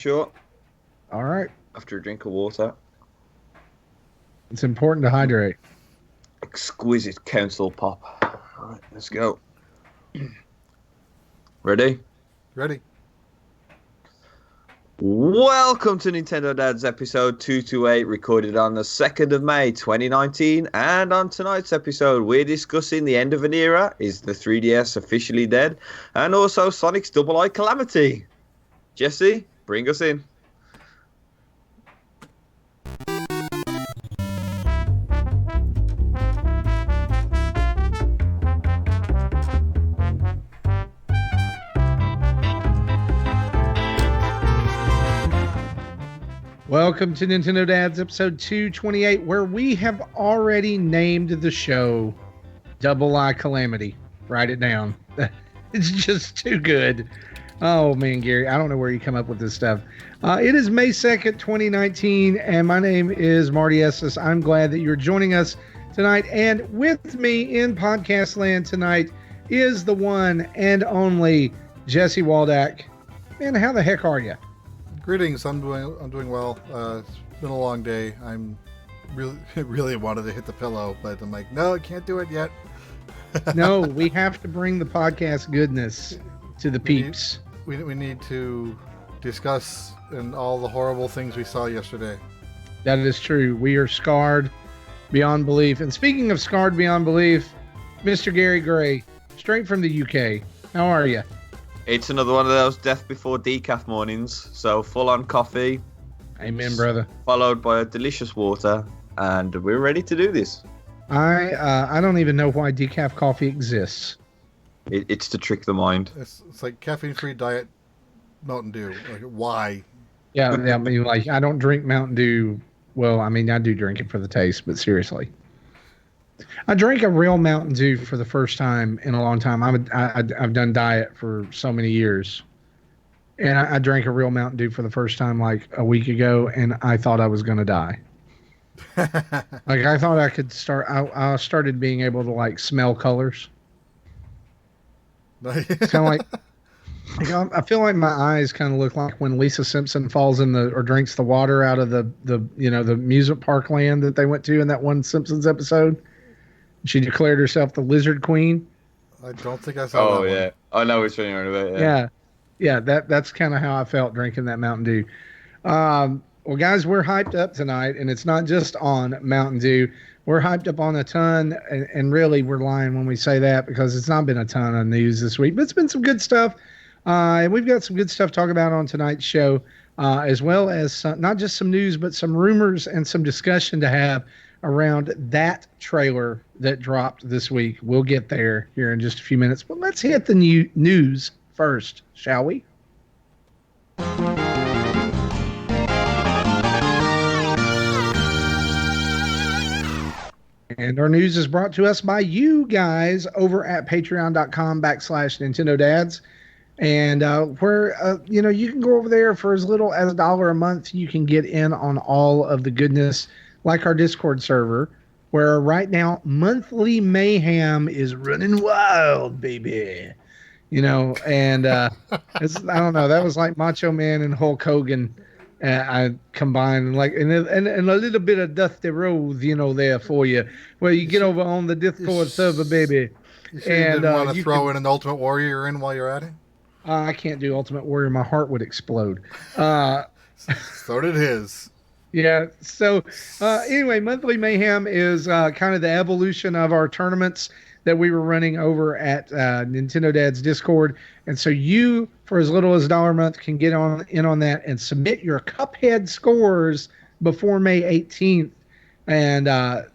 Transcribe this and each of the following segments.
Sure. All right. After a drink of water. It's important to hydrate. Exquisite council pop. All right, let's go. Ready? Ready. Welcome to Nintendo Dad's episode 228, recorded on the 2nd of May 2019. And on tonight's episode, we're discussing the end of an era. Is the 3DS officially dead? And also Sonic's Double-Eye Calamity. Jesse, bring us in. Welcome to Nintendo Dad's episode 228, where we have already named the show Double-Eye Calamity. Write it down. It's just too good. Oh, man, Gary, I don't know where you come up with this stuff. It is May 2nd, 2019, and my name is Marty Estes. I'm glad that you're joining us tonight. And with me in podcast land tonight is the one and only Jesse Waldack. Man, how the heck are you? Greetings. I'm doing well. It's been a long day. I'm really wanted to hit the pillow, but I'm like, no, I can't do it yet. No, we have to bring the podcast goodness to the peeps. We need to discuss and all the horrible things we saw yesterday. That is true. We are scarred beyond belief. And speaking of scarred beyond belief, Mr. Gary Gray, straight from the UK. How are you? It's another one of those death before decaf mornings. So full on coffee. Amen, brother. Followed by a delicious water. And we're ready to do this. I don't even know why decaf coffee exists. It's to trick the mind. It's like caffeine-free diet Mountain Dew. Like, why? Yeah, I mean, like, I don't drink Mountain Dew. Well, I mean, I do drink it for the taste, but seriously. I drank a real Mountain Dew for the first time in a long time. I've done diet for so many years. And I drank a real Mountain Dew for the first time like a week ago, and I thought I was going to die. Like, I thought I could start. I started being able to, like, smell colors. It's kind of like I feel like my eyes kind of look like when Lisa Simpson falls in or drinks the water out of the amusement park land that they went to in that one Simpsons episode. She declared herself the Lizard Queen. I don't think I saw that yeah. one. I know which one you're on about. Yeah. That's kind of how I felt drinking that Mountain Dew. Well, guys, we're hyped up tonight, and it's not just on Mountain Dew. We're hyped up on a ton, and really we're lying when we say that because it's not been a ton of news this week, but it's been some good stuff. And we've got some good stuff to talk about on tonight's show, as well as not just some news, but some rumors and some discussion to have around that trailer that dropped this week. We'll get there here in just a few minutes, but let's hit the news first, shall we? And our news is brought to us by you guys over at patreon.com/Nintendo Dads. And where, you can go over there for as little as $1 a month. You can get in on all of the goodness, like our Discord server, where right now monthly mayhem is running wild, baby. And I don't know. That was like Macho Man and Hulk Hogan. I combined and a little bit of Dusty Rose, there for you. Well, you get over on the Discord server, baby. You sure you didn't want to throw in an Ultimate Warrior in while you're at it? I can't do Ultimate Warrior. My heart would explode. So did his. Yeah. So anyway, Monthly Mayhem is kind of the evolution of our tournaments that we were running over at Nintendo Dad's Discord. And so you, for as little as $1 a month, can get in on that and submit your Cuphead scores before May 18th. And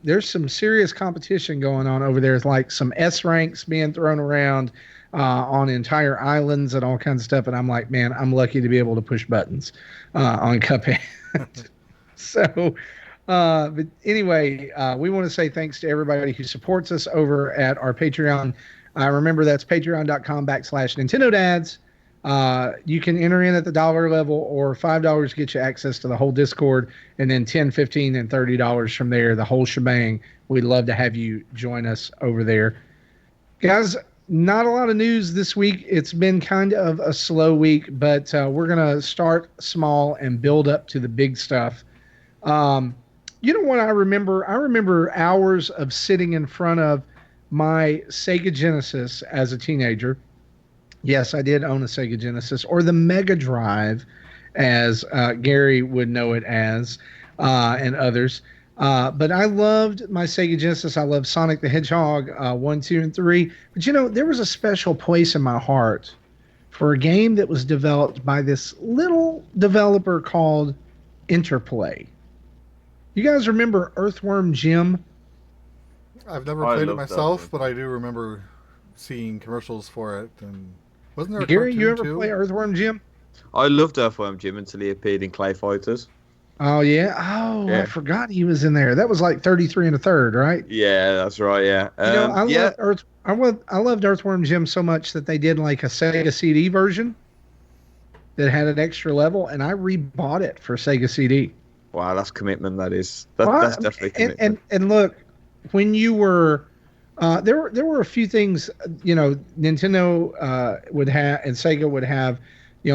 there's some serious competition going on over there. It's like some S ranks being thrown around on entire islands and all kinds of stuff. And I'm like, man, I'm lucky to be able to push buttons on Cuphead. So, but anyway, we want to say thanks to everybody who supports us over at our Patreon. Remember, that's patreon.com/Nintendo Dads. You can enter in at the $1 level, or $5 get you access to the whole Discord, and then $10, $15, and $30 from there, the whole shebang. We'd love to have you join us over there. Guys, not a lot of news this week. It's been kind of a slow week, but we're going to start small and build up to the big stuff. Um, you know what I remember? I remember hours of sitting in front of my Sega Genesis as a teenager. Yes, I did own a Sega Genesis, or the Mega Drive, as Gary would know it as, and others. But I loved my Sega Genesis. I loved Sonic the Hedgehog 1, 2, and 3. But there was a special place in my heart for a game that was developed by this little developer called Interplay. You guys remember Earthworm Jim? I've never played it myself, but I do remember seeing commercials for it. And wasn't there a Gary, cartoon you ever too? play Earthworm Jim? I loved Earthworm Jim until he appeared in Clay Fighters. Oh yeah. Oh, Yeah. I forgot he was in there. That was like 33 and a third, right? Yeah, that's right. Yeah. I loved Earthworm Jim so much that they did like a Sega CD version that had an extra level, and I rebought it for Sega CD. Wow, that's commitment. That's definitely commitment. And look, when you were there were a few things Nintendo would have and Sega would have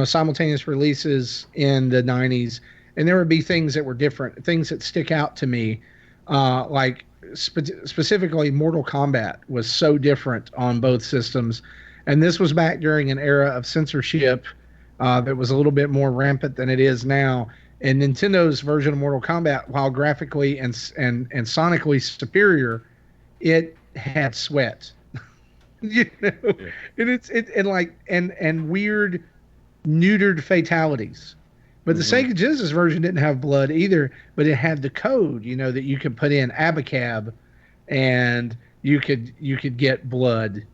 simultaneous releases in the 90s, and there would be things that were different, things that stick out to me, like specifically Mortal Kombat was so different on both systems, and this was back during an era of censorship that was a little bit more rampant than it is now. And Nintendo's version of Mortal Kombat, while graphically and sonically superior, it had sweat, Yeah. and weird neutered fatalities. But the Sega Genesis version didn't have blood either, but it had the code, that you could put in Abacab, and you could get blood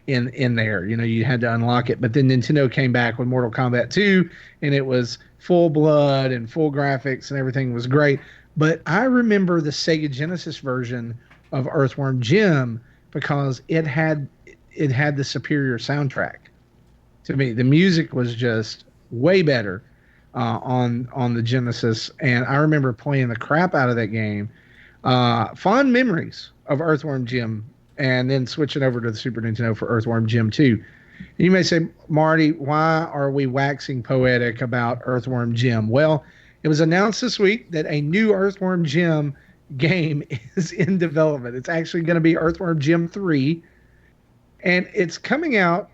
in there. You had to unlock it. But then Nintendo came back with Mortal Kombat 2, and it was full blood and full graphics, and everything was great. But I remember the Sega Genesis version of Earthworm Jim because it had the superior soundtrack. To me, the music was just way better on the Genesis, and I remember playing the crap out of that game. Fond memories of Earthworm Jim, and then switching over to the Super Nintendo for Earthworm Jim 2. You may say, Marty, why are we waxing poetic about Earthworm Jim? Well, it was announced this week that a new Earthworm Jim game is in development. It's actually going to be Earthworm Jim 3, and it's coming out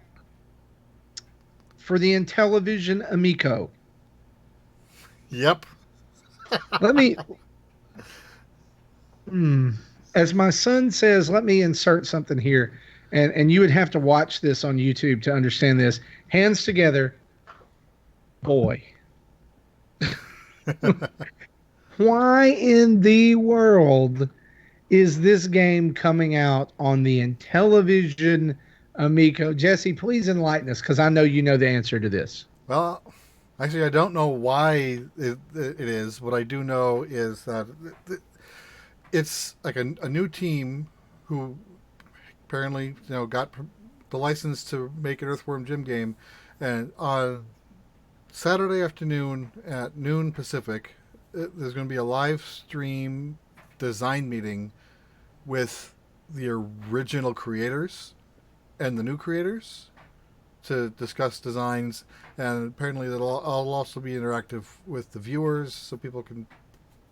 for the Intellivision Amiibo. Yep. Let me, as my son says, let me insert something here. And you would have to watch this on YouTube to understand this. Hands together, boy. Why in the world is this game coming out on the Intellivision Amiibo? Jesse, please enlighten us, because I know you know the answer to this. Well, actually, I don't know why it is. What I do know is that it's like a new team who apparently got the license to make an Earthworm Jim game, and on Saturday afternoon at noon Pacific, there's going to be a live stream design meeting with the original creators and the new creators to discuss designs, and apparently it'll also be interactive with the viewers, so people can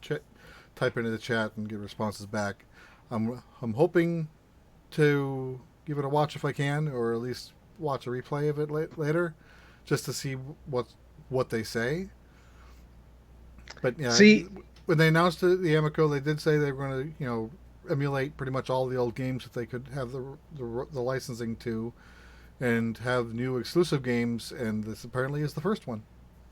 type into the chat and get responses back. I'm hoping to give it a watch if I can, or at least watch a replay of it later, just to see what they say. But yeah, see, when they announced the Amiibo, they did say they were going to emulate pretty much all the old games that they could have the licensing to, and have new exclusive games, and this apparently is the first one.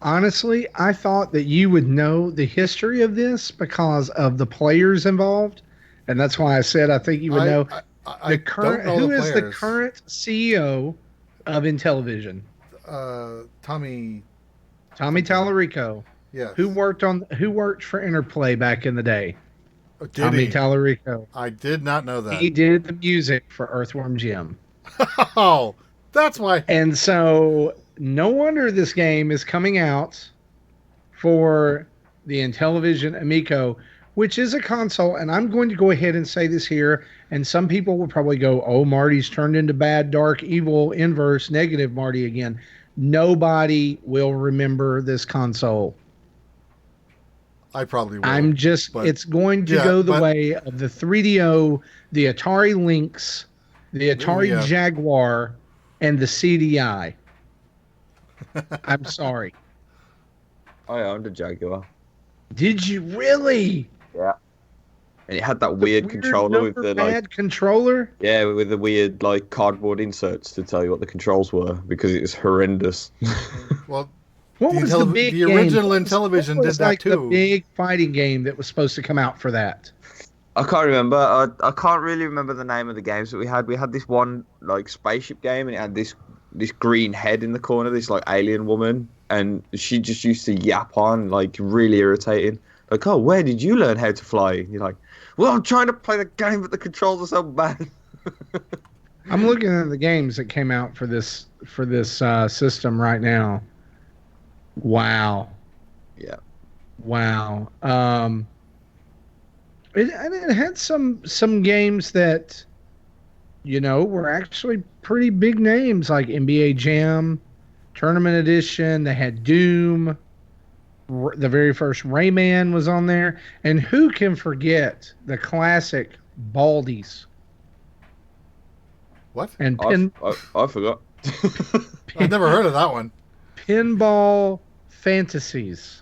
Honestly, I thought that you would know the history of this because of the players involved, and that's why I said I think you would know. Who is the current CEO of Intellivision? Tommy Tallarico. Yes. Who worked for Interplay back in the day? Tommy Tallarico. I did not know that. He did the music for Earthworm Jim. Oh, that's why. And so no wonder this game is coming out for the Intellivision Amiibo, which is a console, and I'm going to go ahead and say this here, and some people will probably go, "Oh, Marty's turned into bad, dark, evil, inverse, negative Marty again." Nobody will remember this console. I probably will. But It's going to yeah, go the but way of the 3DO, the Atari Lynx, the Atari yeah. Jaguar, and the CDI. I'm sorry. I owned a Jaguar. Did you really? Yeah. And it had that The weird weird controller with number the pad controller? yeah, with the weird like cardboard inserts to tell you what the controls were because it was horrendous. Well, What was the big the game? original Intellivision What did was that like the too. big fighting game that was supposed to come out for that? I can't remember. I can't really remember the name of the games that we had. We had this one like spaceship game, and it had this green head in the corner, this like alien woman, and she just used to yap on like really irritating. Like, oh, where did you learn how to fly? And you're like, well, I'm trying to play the game, but the controls are so bad. I'm looking at the games that came out for this system right now. Wow, Yeah. wow. It had some games that were actually pretty big names like NBA Jam, Tournament Edition. They had Doom. The very first Rayman was on there, and who can forget the classic Baldies What? and I forgot. I've never heard of that one. Pinball Fantasies.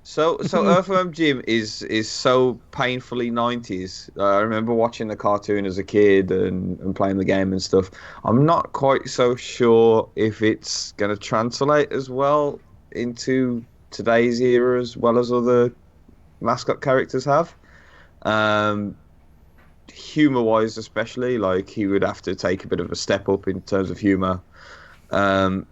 So Earthworm Jim is so painfully 90s. I remember watching the cartoon as a kid and playing the game and stuff. I'm not quite so sure if it's going to translate as well into today's era as well as other mascot characters have. Humor-wise especially, like he would have to take a bit of a step up in terms of humor. I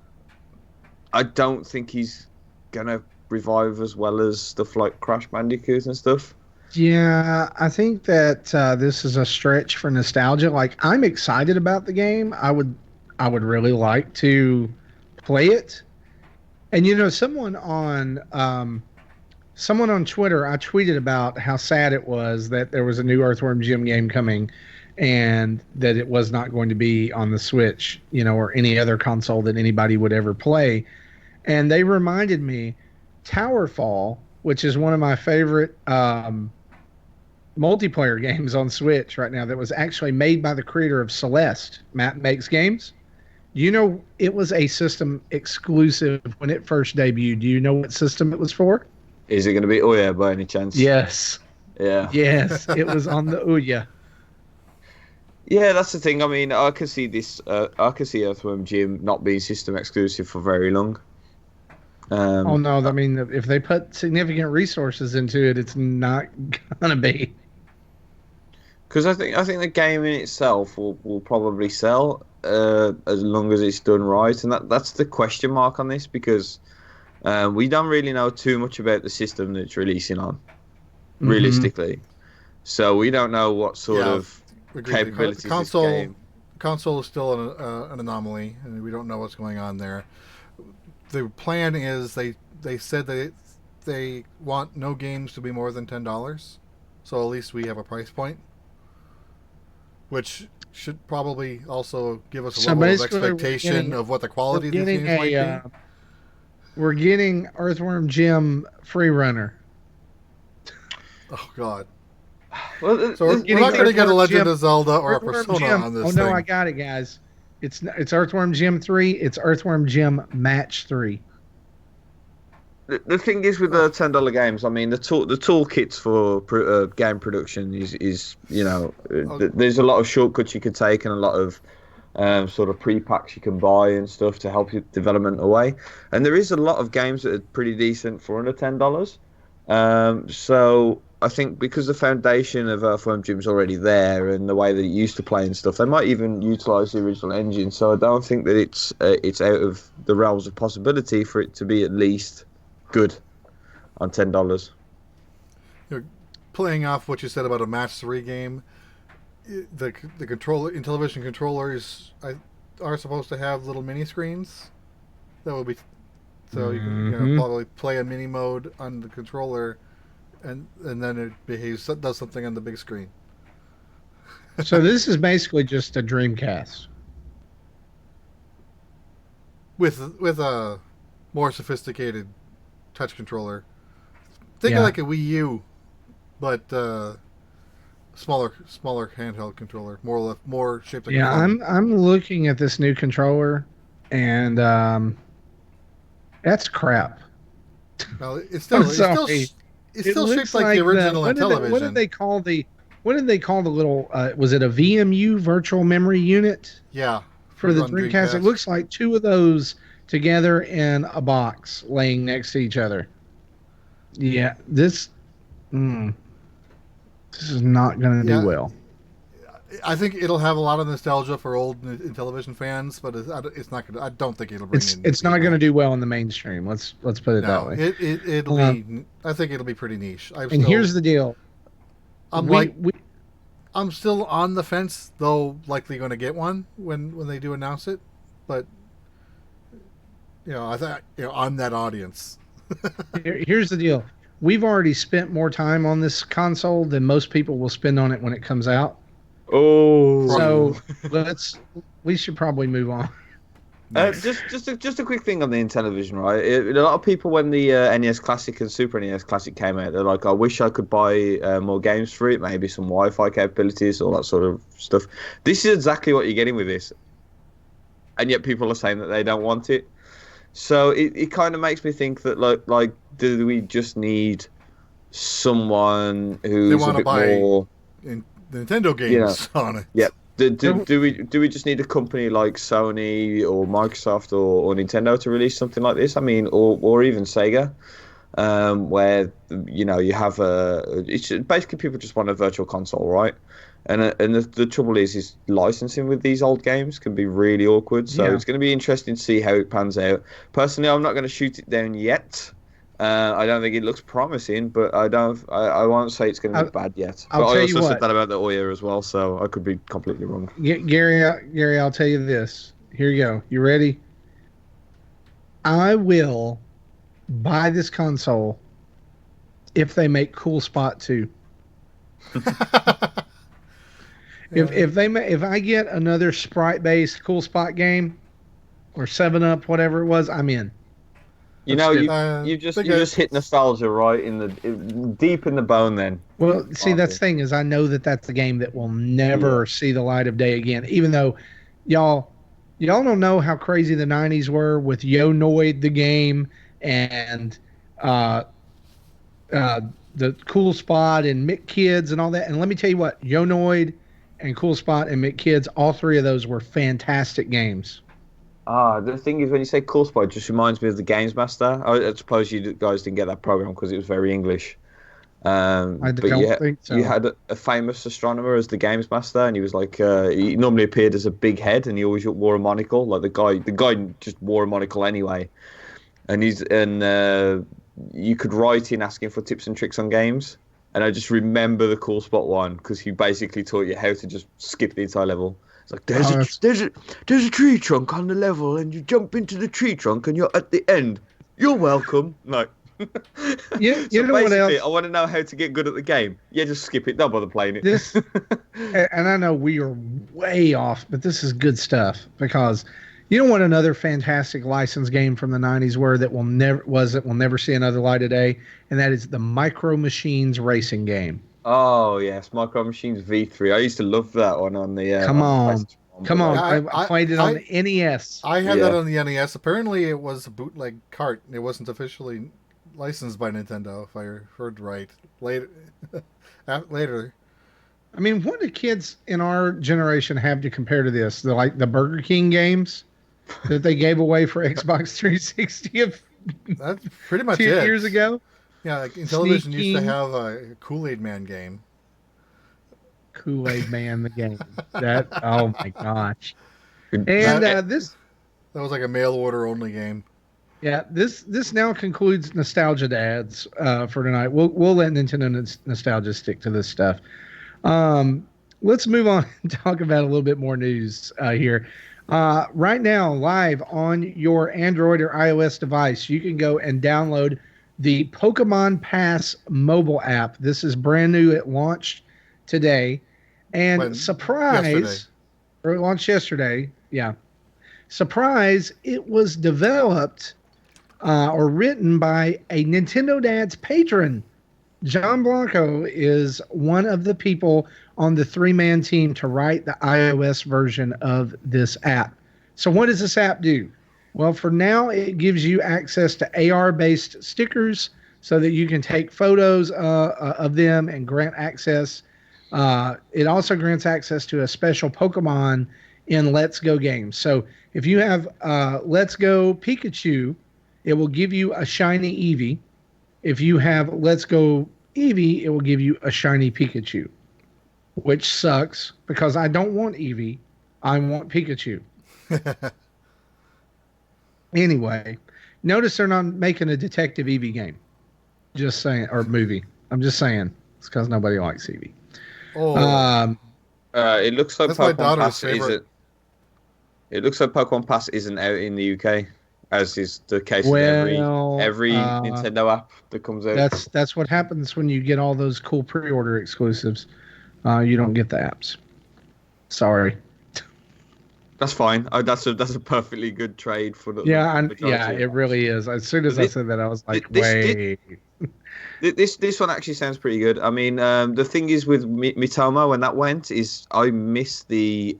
don't think he's going to revive as well as stuff like Crash Bandicoot and stuff. Yeah, I think that this is a stretch for nostalgia. Like, I'm excited about the game. I would really like to play it. And someone on Twitter, I tweeted about how sad it was that there was a new Earthworm Jim game coming, and that it was not going to be on the Switch, or any other console that anybody would ever play. And they reminded me, Towerfall, which is one of my favorite multiplayer games on Switch right now, that was actually made by the creator of Celeste, Matt Makes Games. It was a system exclusive when it first debuted. Do you know what system it was for? Is it going to be Ouya by any chance? Yes. Yeah. Yes, it was on the Ouya. Yeah, that's the thing. I mean, I could see this. I could see Earthworm Jim not being system exclusive for very long. Oh no, I mean, if they put significant resources into it, it's not gonna be. Because I think the game in itself will probably sell as long as it's done right, and that's the question mark on this because we don't really know too much about the system that it's releasing on, realistically. So we don't know what sort of capabilities this game. Console is still an anomaly, and we don't know what's going on there. The plan is they said that they want no games to be more than $10, so at least we have a price point, which should probably also give us a level of expectation of what the quality of these games might be. We're getting Earthworm Jim Free Runner. Oh God! Well, So we're not going to get a Legend of Zelda or a Earthworm Persona Jim. on this Oh thing. no, I got it, guys. It's Earthworm Jim 3. It's Earthworm Jim Match 3. the thing is with the $10 games, I mean the toolkits for game production is there's a lot of shortcuts you could take and a lot of sort of pre-packs you can buy and stuff to help your development away. And there is a lot of games that are pretty decent for under $10. So I think because the foundation of Earthworm Jim's already there and the way that it used to play and stuff, they might even utilize the original engine. So I don't think that it's out of the realms of possibility for it to be at least good on $10. Playing off what you said about a Match 3 game, the Intellivision controllers are supposed to have little mini screens. That would be so you can probably play a mini mode on the controller and then it does something on the big screen. So this is basically just a Dreamcast. With a more sophisticated touch controller. Think of Yeah. like a Wii U, but smaller handheld controller, more shaped like a Yeah, phone. I'm looking at this new controller, and that's crap. Well, I'm sorry. it's It still shaped looks like the like original on what did television. they call the little was it a VMU virtual memory unit Yeah, for the on Dreamcast? It Dreamcast. looks like two of those together in a box laying next to each other. Yeah, mm, this is not going to do Yeah, well. I think it'll have a lot of nostalgia for old television fans, but it's not gonna. I don't think it'll bring in It's not going to people. do well in the mainstream. Let's put it that No, way. it'll Um, be. I think it'll be pretty niche. and here's the deal: I'm we like we I'm still on the fence, though. Likely going to get one when they do announce it, but I thought I'm that audience. here's the deal: we've already spent more time on this console than most people will spend on it when it comes out. Oh. So we should probably move on. Nice. Just a quick thing on the Intellivision, right? A lot of people, when the NES Classic and Super NES Classic came out, they're like, "I wish I could buy more games for it, maybe some Wi-Fi capabilities, all that sort of stuff." This is exactly what you're getting with this, and yet people are saying that they don't want it. So it kind of makes me think that like do we just need someone They who's a want to bit buy more, Nintendo you know, games on it. yeah. So Do we just need a company like Sony or Microsoft or Nintendo to release something like this? I mean, or even Sega, where you have it's basically people just want a virtual console, right? And the trouble is licensing with these old games can be really awkward. So yeah, it's going to be interesting to see how it pans out. Personally, I'm not going to shoot it down yet. I don't think it looks promising, but I won't say it's going to be I'll, bad yet. I'll But I tell you also said what, that about the Ouya as well, so I could be completely wrong. Gary. I'll tell you this. Here you go. You ready? I will buy this console if they make Cool Spot 2. If I get another sprite based Cool Spot game or 7 Up, whatever it was, I'm in. You Let's know, do it. you Because just hit nostalgia right deep in the bone. Then, Well, see, that's Arthur. the thing is I know that that's a game that will never see the light of day again. Even though y'all y'all don't know how crazy the '90s were with Yo Noid the game and uh, uh, the Cool Spot and Mick Kids and all that. And let me tell you what, Yo Noid and Cool Spot and Mick Kids, all three of those were fantastic games. The thing is, when you say Cool Spot, it just reminds me of the Games Master. I suppose you guys didn't get that program because it was very English. I But don't think you so. had a famous astronomer as the Games Master, and he was like, he normally appeared as a big head, and he always wore a monocle. Like the guy just wore a monocle anyway. And you could write in asking for tips and tricks on games. And I just remember the Cool Spot one because he basically taught you how to just skip the entire level. It's like Oh, that's- there's a tree trunk on the level, and you jump into the tree trunk, and you're at the end. You're welcome. No. You So know what basically, else? I want to know how to get good at the game. Yeah, just skip it. Don't bother playing it. This, and I know we are way off, but this is good stuff because you know what another fantastic licensed game from the '90s were that will never see another light of day, and that is the Micro Machines racing game. Oh yes, Micro Machines V3. I used to love that one Come on the on, PlayStation 1, come but on! like, I played it on the NES. I had Yeah. that on the NES. Apparently, it was a bootleg cart. It wasn't officially licensed by Nintendo, if I heard right. Later, later. I mean, what do kids in our generation have to compare to this? The Burger King games that they gave away for Xbox 360 That's pretty much 10 it. years ago. Yeah, like Intellivision used to Sneaking. have a Kool-Aid Man game. Kool-Aid Man, the game. That oh my gosh! And That- this That was like a mail order only game. yeah this now concludes nostalgia dads for tonight. We'll let Nintendo nostalgia stick to this stuff. Let's move on and talk about a little bit more news here. Right now, live on your Android or iOS device, you can go and download the Pokemon Pass mobile app. This is brand new. It launched today. And Yesterday. surprise, or it launched yesterday. Yeah. Surprise, it was developed or written by a Nintendo Dad's patron. John Blanco is one of the people on the three-man team to write the iOS version of this app. So what does this app do? Well, for now, it gives you access to AR-based stickers so that you can take photos of them and grant access. It also grants access to a special Pokemon in Let's Go games. So if you have Let's Go Pikachu, it will give you a shiny Eevee. If you have Let's Go Eevee, it will give you a shiny Pikachu, which sucks because I don't want Eevee. I want Pikachu. Anyway, notice they're not making a Detective Eevee game. Just saying, or movie. I'm just saying. It's because nobody likes Eevee. Oh, it looks like that's my Pokemon daughter's Pass favorite. isn't. It looks like Pokemon Pass isn't out in the UK, as is the case with Well, every Nintendo app that comes out. that's what happens when you get all those cool pre-order exclusives. You don't get the apps. Sorry. That's fine. That's a perfectly good trade for the Yeah, it really is. As soon as I said that, I was like, wait. This one actually sounds pretty good. I mean, the thing is with Mitoma when that went is I missed the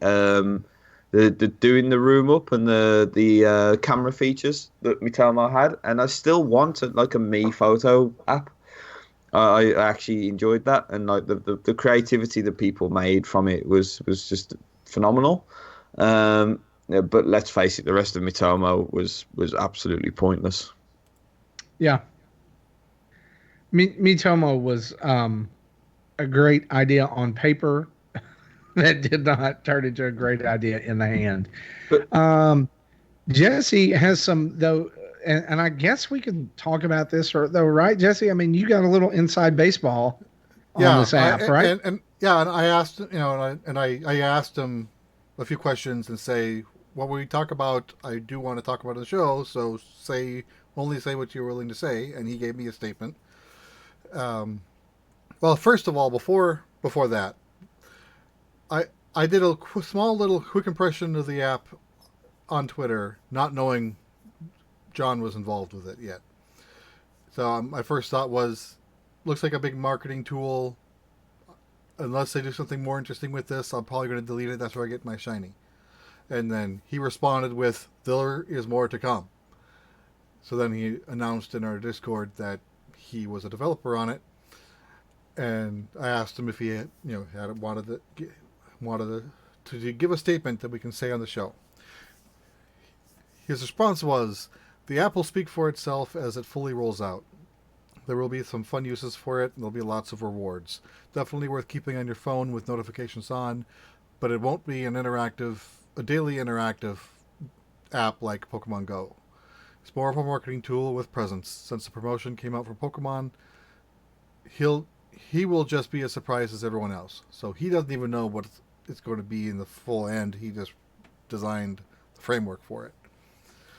doing the room up and the camera features that Mitoma had, and I still want like a Me Photo app. I actually enjoyed that, and like the creativity that people made from it was just phenomenal. Yeah, but let's face it, the rest of Mitoma was absolutely pointless. Yeah. Mitoma was a great idea on paper that did not turn into a great idea in the hand. But Jesse has some, though, and I guess we can talk about this, though, right, Jesse? I mean, you got a little inside baseball on this app, right? And I asked, I asked him a few questions and say, what we talk about, I do want to talk about in the show, so only say what you're willing to say, and he gave me a statement. Well, first of all, before that, I did a small little quick impression of the app on Twitter, not knowing John was involved with it yet. So my first thought was, looks like a big marketing tool. Unless they do something more interesting with this, I'm probably going to delete it. That's where I get my shiny. And then he responded with, there is more to come. So then he announced in our Discord that he was a developer on it. And I asked him if he had, wanted to give a statement that we can say on the show. His response was, the app will speak for itself as it fully rolls out. There will be some fun uses for it, and there'll be lots of rewards. Definitely worth keeping on your phone with notifications on, but it won't be a daily interactive app like Pokemon Go. It's more of a marketing tool with presence. Since the promotion came out for Pokemon, he will just be as surprised as everyone else. So he doesn't even know what it's going to be in the full end. He just designed the framework for it.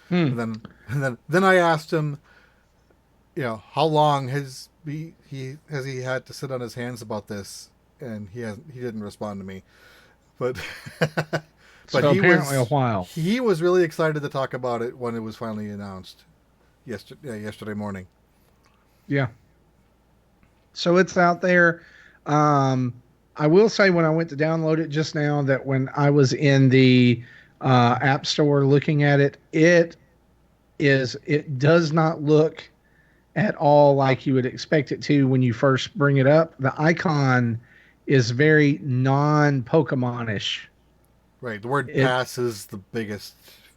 And then I asked him, how long has he had to sit on his hands about this, and he didn't respond to me, but So apparently a while. He was really excited to talk about it when it was finally announced yesterday morning. Yeah. So it's out there. I will say when I went to download it just now that when I was in the App Store looking at it, it does not look at all like you would expect it to when you first bring it up. The icon is very non-Pokemon-ish. Right. The word pass is the biggest.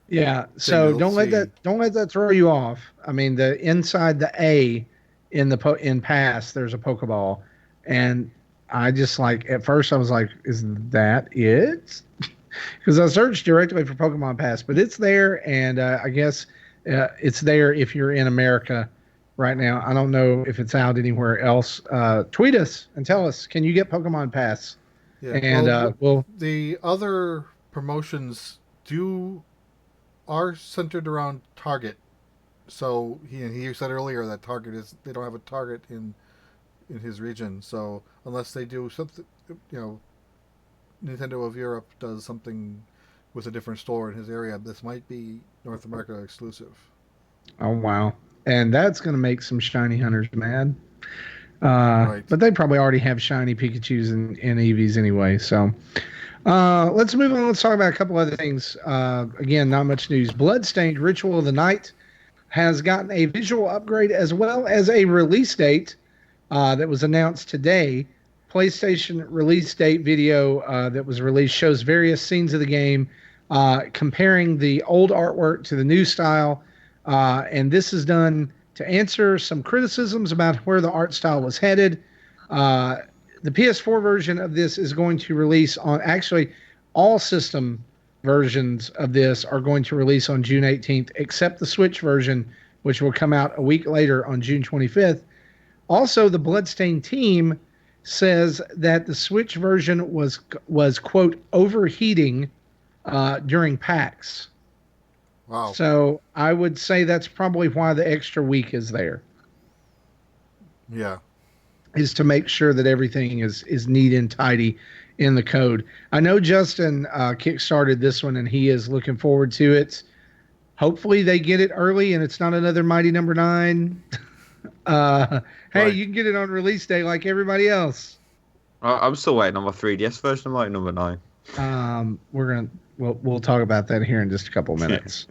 Yeah. So don't let that throw you off. I mean, the inside the A in pass, there's a Pokeball, and I just at first I was like, is that it? Because I searched directly for Pokemon Pass, but it's there, and I guess it's there if you're in America right now. I don't know if it's out anywhere else. Tweet us and tell us, can you get Pokemon Pass? Yeah. And the other promotions are centered around Target So he said earlier that they don't have a target in his region. So unless they do something, Nintendo of Europe does something with a different store in his area, this might be North America exclusive. Oh wow. And that's going to make some shiny hunters mad. Right. But they probably already have shiny Pikachus and Eevees anyway. So let's move on. Let's talk about a couple other things. Again, not much news. Bloodstained Ritual of the Night has gotten a visual upgrade as well as a release date that was announced today. PlayStation release date video that was released shows various scenes of the game, comparing the old artwork to the new style. And this is done to answer some criticisms about where the art style was headed. The PS4 version of this is going to release on actually all system versions of this are going to release on June 18th, except the Switch version, which will come out a week later on June 25th. Also, the Bloodstained team says that the Switch version was quote overheating during PAX. Wow. So I would say that's probably why the extra week is there. Yeah. Is to make sure that everything is neat and tidy in the code. I know Justin kickstarted this one and he is looking forward to it. Hopefully they get it early and it's not another Mighty Number 9. Hey, Right. you can get it on release day like everybody else. I'm still waiting on my 3DS version of Mighty Number 9. We'll talk about that here in just a couple minutes.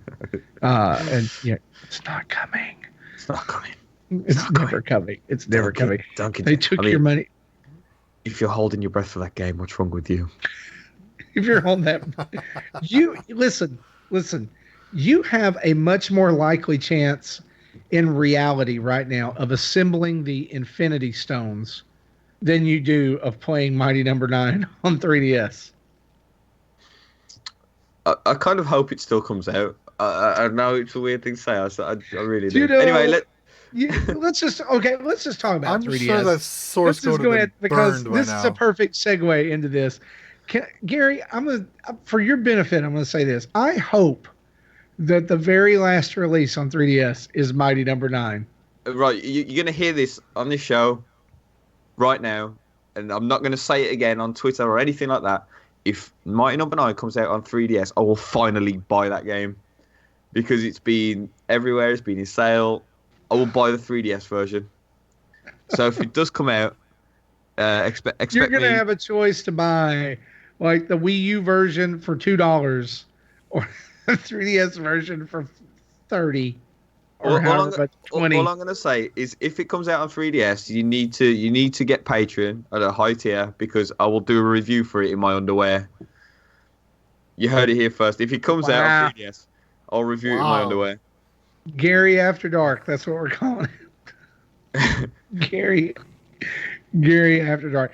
And yeah, it's not coming. It's not coming. It's never coming. It's never coming. Duncan, They took your money. If you're holding your breath for that game, what's wrong with you? If you're on that, you listen. You have a much more likely chance in reality right now of assembling the Infinity Stones than you do of playing Mighty Number 9 on 3DS. I kind of hope it still comes out. I know it's a weird thing to say. I really do. You know, Anyway, let's just talk about I'm 3DS. sure that source code go has ahead been because burned by this now. is a perfect segue into this. Gary, for your benefit, I'm gonna say this. I hope that the very last release on 3DS is Mighty Number 9. right, you're going to hear this on this show right now, and I'm not going to say it again on Twitter or anything like that. If Mighty Number 9 comes out on 3DS, I will finally buy that game because it's been everywhere. It's been in sale. I will buy the 3DS version. So if it does come out, expect You're gonna me. have a choice to buy like the Wii U version for $2 or the 3DS version for $30 or however much, $20. All I'm going to say is, if it comes out on 3DS, you need to get Patreon at a high tier because I will do a review for it in my underwear. You heard it here first. If it comes out on 3DS, I'll review it in my underwear. Gary After Dark. That's what we're calling it. Gary After Dark.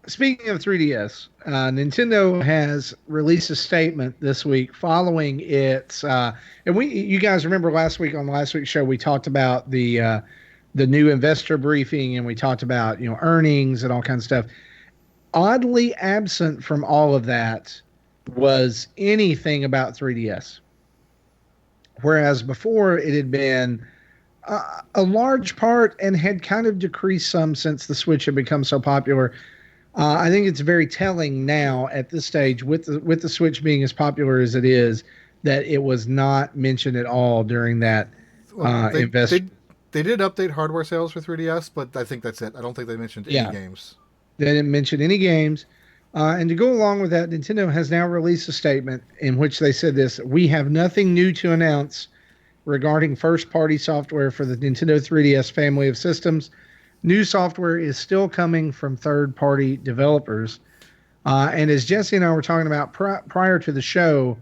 Speaking of 3DS, Nintendo has released a statement this week following its, and you guys remember last week's show we talked about the new investor briefing and we talked about earnings and all kinds of stuff. Oddly absent from all of that was anything about 3DS, whereas before it had been a large part and had kind of decreased some since the Switch had become so popular. I think it's very telling now at this stage with the Switch being as popular as it is that it was not mentioned at all during that investor. They did update hardware sales for 3DS, but I think that's it. I don't think they mentioned any games. They didn't mention any games. And to go along with that, Nintendo has now released a statement in which they said this: "We have nothing new to announce regarding first-party software for the Nintendo 3DS family of systems. New software is still coming from third-party developers." And as Jesse and I were talking about prior to the show,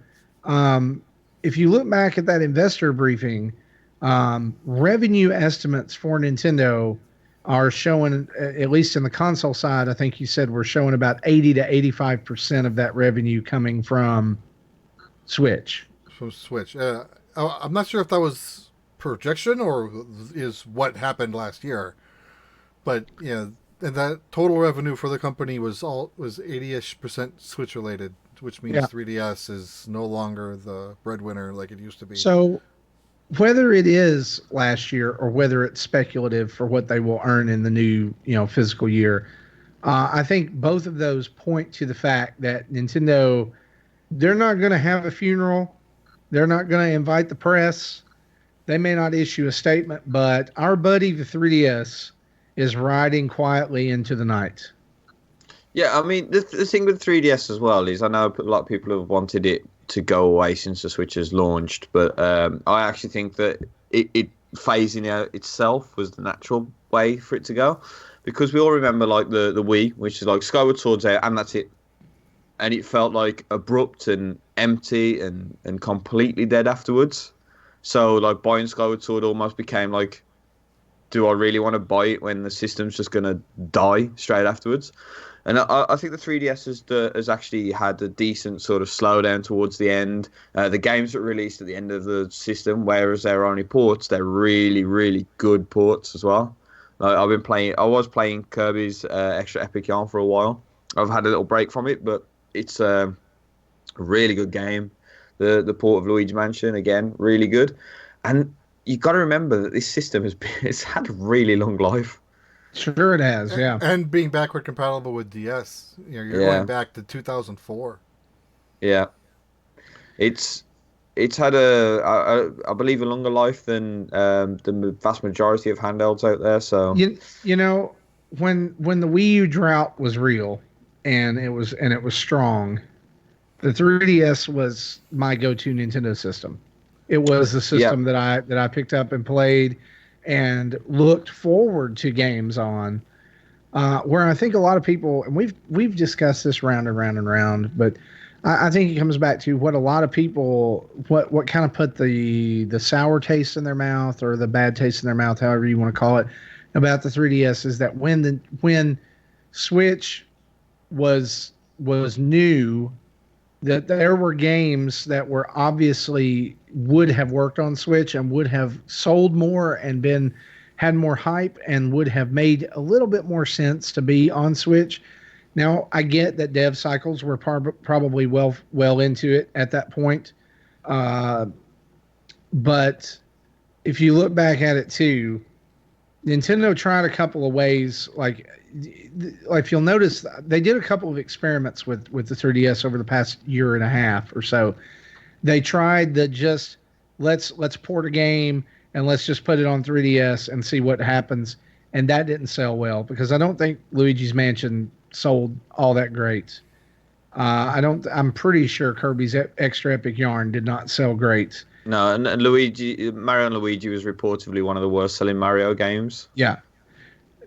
if you look back at that investor briefing, revenue estimates for Nintendo are showing, at least in the console side, I think you said we're showing about 80 to 85% of that revenue coming from Switch. From Switch. I'm not sure if that was projection or is what happened last year. But and that total revenue for the company was 80-ish% Switch related, which means 3DS is no longer the breadwinner like it used to be. So whether it is last year or whether it's speculative for what they will earn in the new, physical year, I think both of those point to the fact that Nintendo, they're not going to have a funeral. They're not going to invite the press. They may not issue a statement, but our buddy, the 3DS, is riding quietly into the night. Yeah, I mean, the thing with 3DS as well is I know a lot of people have wanted it to go away since the Switch has launched, but I actually think that it phasing out itself was the natural way for it to go, because we all remember like the Wii, which is like Skyward Sword's out and that's it, and it felt like abrupt and empty and completely dead afterwards. So like buying Skyward Sword almost became like, do I really want to buy it when the system's just gonna die straight afterwards? And I think the 3DS has actually had a decent sort of slowdown towards the end. The games that were released at the end of the system, whereas they're only ports, they're really, really good ports as well. I was playing Kirby's Extra Epic Yarn for a while. I've had a little break from it, but it's a really good game. The port of Luigi Mansion, again, really good. And you got to remember that this system it's had a really long life. Sure, it has. Yeah, and being backward compatible with DS, you're going back to 2004. Yeah, it's had I believe a longer life than the vast majority of handhelds out there. So you know when the Wii U drought was real, and it was strong, the 3DS was my go-to Nintendo system. It was the system that I picked up and played and looked forward to games on. Where I think a lot of people, and we've discussed this round and round and round, but I think it comes back to what a lot of people, what kind of put the sour taste in their mouth or the bad taste in their mouth, however you want to call it, about the 3DS is that when Switch was new, that there were games that were obviously would have worked on Switch and would have sold more and had more hype and would have made a little bit more sense to be on Switch. Now, I get that dev cycles were probably well into it at that point. But if you look back at it too, Nintendo tried a couple of ways. Like if you'll notice, they did a couple of experiments with the 3DS over the past year and a half or so. They tried the just let's port a game and let's just put it on 3DS and see what happens. And that didn't sell well because I don't think Luigi's Mansion sold all that great. I'm pretty sure Kirby's Extra Epic Yarn did not sell great. No, and Mario and Luigi was reportedly one of the worst selling Mario games. Yeah.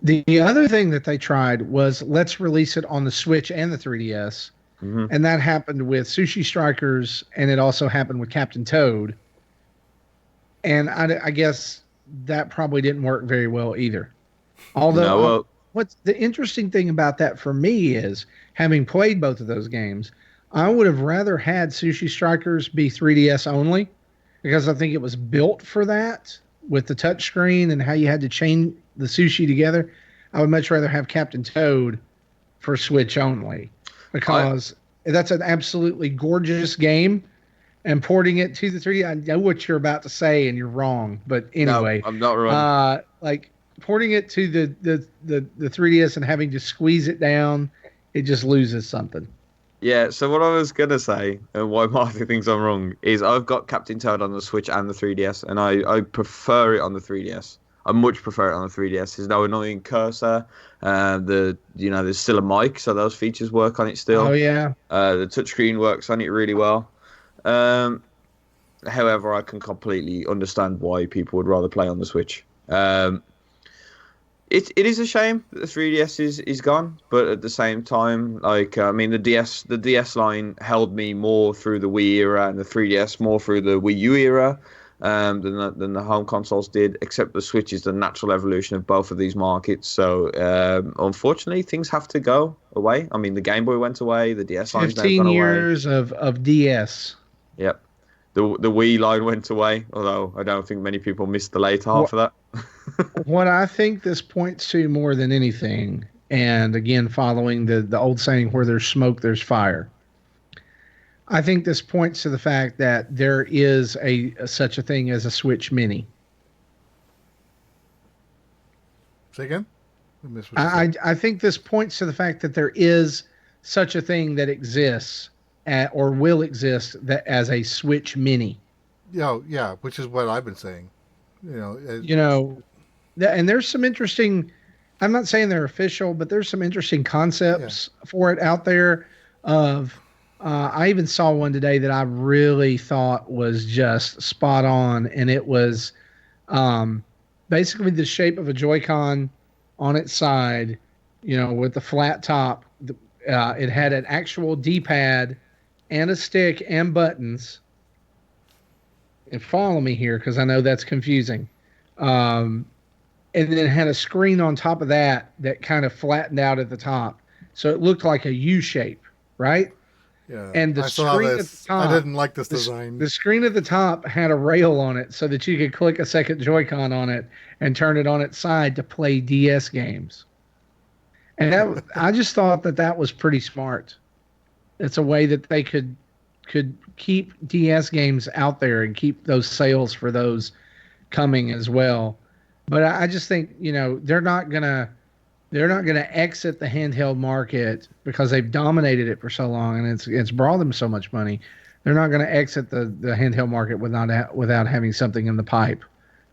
The other thing that they tried was let's release it on the Switch and the 3DS. Mm-hmm. And that happened with Sushi Strikers, and it also happened with Captain Toad. And I guess that probably didn't work very well either. Although, what's the interesting thing about that for me is, having played both of those games, I would have rather had Sushi Strikers be 3DS only, because I think it was built for that with the touchscreen and how you had to chain the sushi together. I would much rather have Captain Toad for Switch only, because that's an absolutely gorgeous game. And porting it to the 3D, I know what you're about to say, and you're wrong. But anyway, no, I'm not wrong. Like porting it to the 3DS and having to squeeze it down, it just loses something. Yeah, so what I was going to say, and why Martha thinks I'm wrong, is I've got Captain Toad on the Switch and the 3DS, and I prefer it on the 3DS. I much prefer it on the 3DS. There's no annoying cursor. There's still a mic, so those features work on it still. Oh, yeah. The touchscreen works on it really well. However, I can completely understand why people would rather play on the Switch. It is a shame that the 3DS is gone, but at the same time, the DS line held me more through the Wii era and the 3DS more through the Wii U era than the home consoles did. Except the Switch is the natural evolution of both of these markets. So unfortunately, things have to go away. I mean, the Game Boy went away, the DS line's now gone away. 15 years of DS. Yep. The Wii line went away, although I don't think many people missed the later half of that. What I think this points to more than anything, and again, following the old saying, where there's smoke, there's fire. I think this points to the fact that there is such a thing as a Switch Mini. Say again? I missed what you said. I think this points to the fact that there is such a thing that exists or will exist that as a Switch Mini. Yeah, which is what I've been saying. You know, and there's some interesting. I'm not saying they're official, but there's some interesting concepts for it out there. I even saw one today that I really thought was just spot on, and it was basically the shape of a Joy-Con on its side, with the flat top. It had an actual D-pad and a stick and buttons. And follow me here because I know that's confusing. And then it had a screen on top of that kind of flattened out at the top. So it looked like a U shape, right? Yeah. And the screen at the top, I didn't like this design. The screen at the top had a rail on it so that you could click a second Joy-Con on it and turn it on its side to play DS games. And I just thought that was pretty smart. It's a way that they could keep DS games out there and keep those sales for those coming as well. But I just think, they're not gonna exit the handheld market because they've dominated it for so long and it's brought them so much money. They're not going to exit the handheld market without having something in the pipe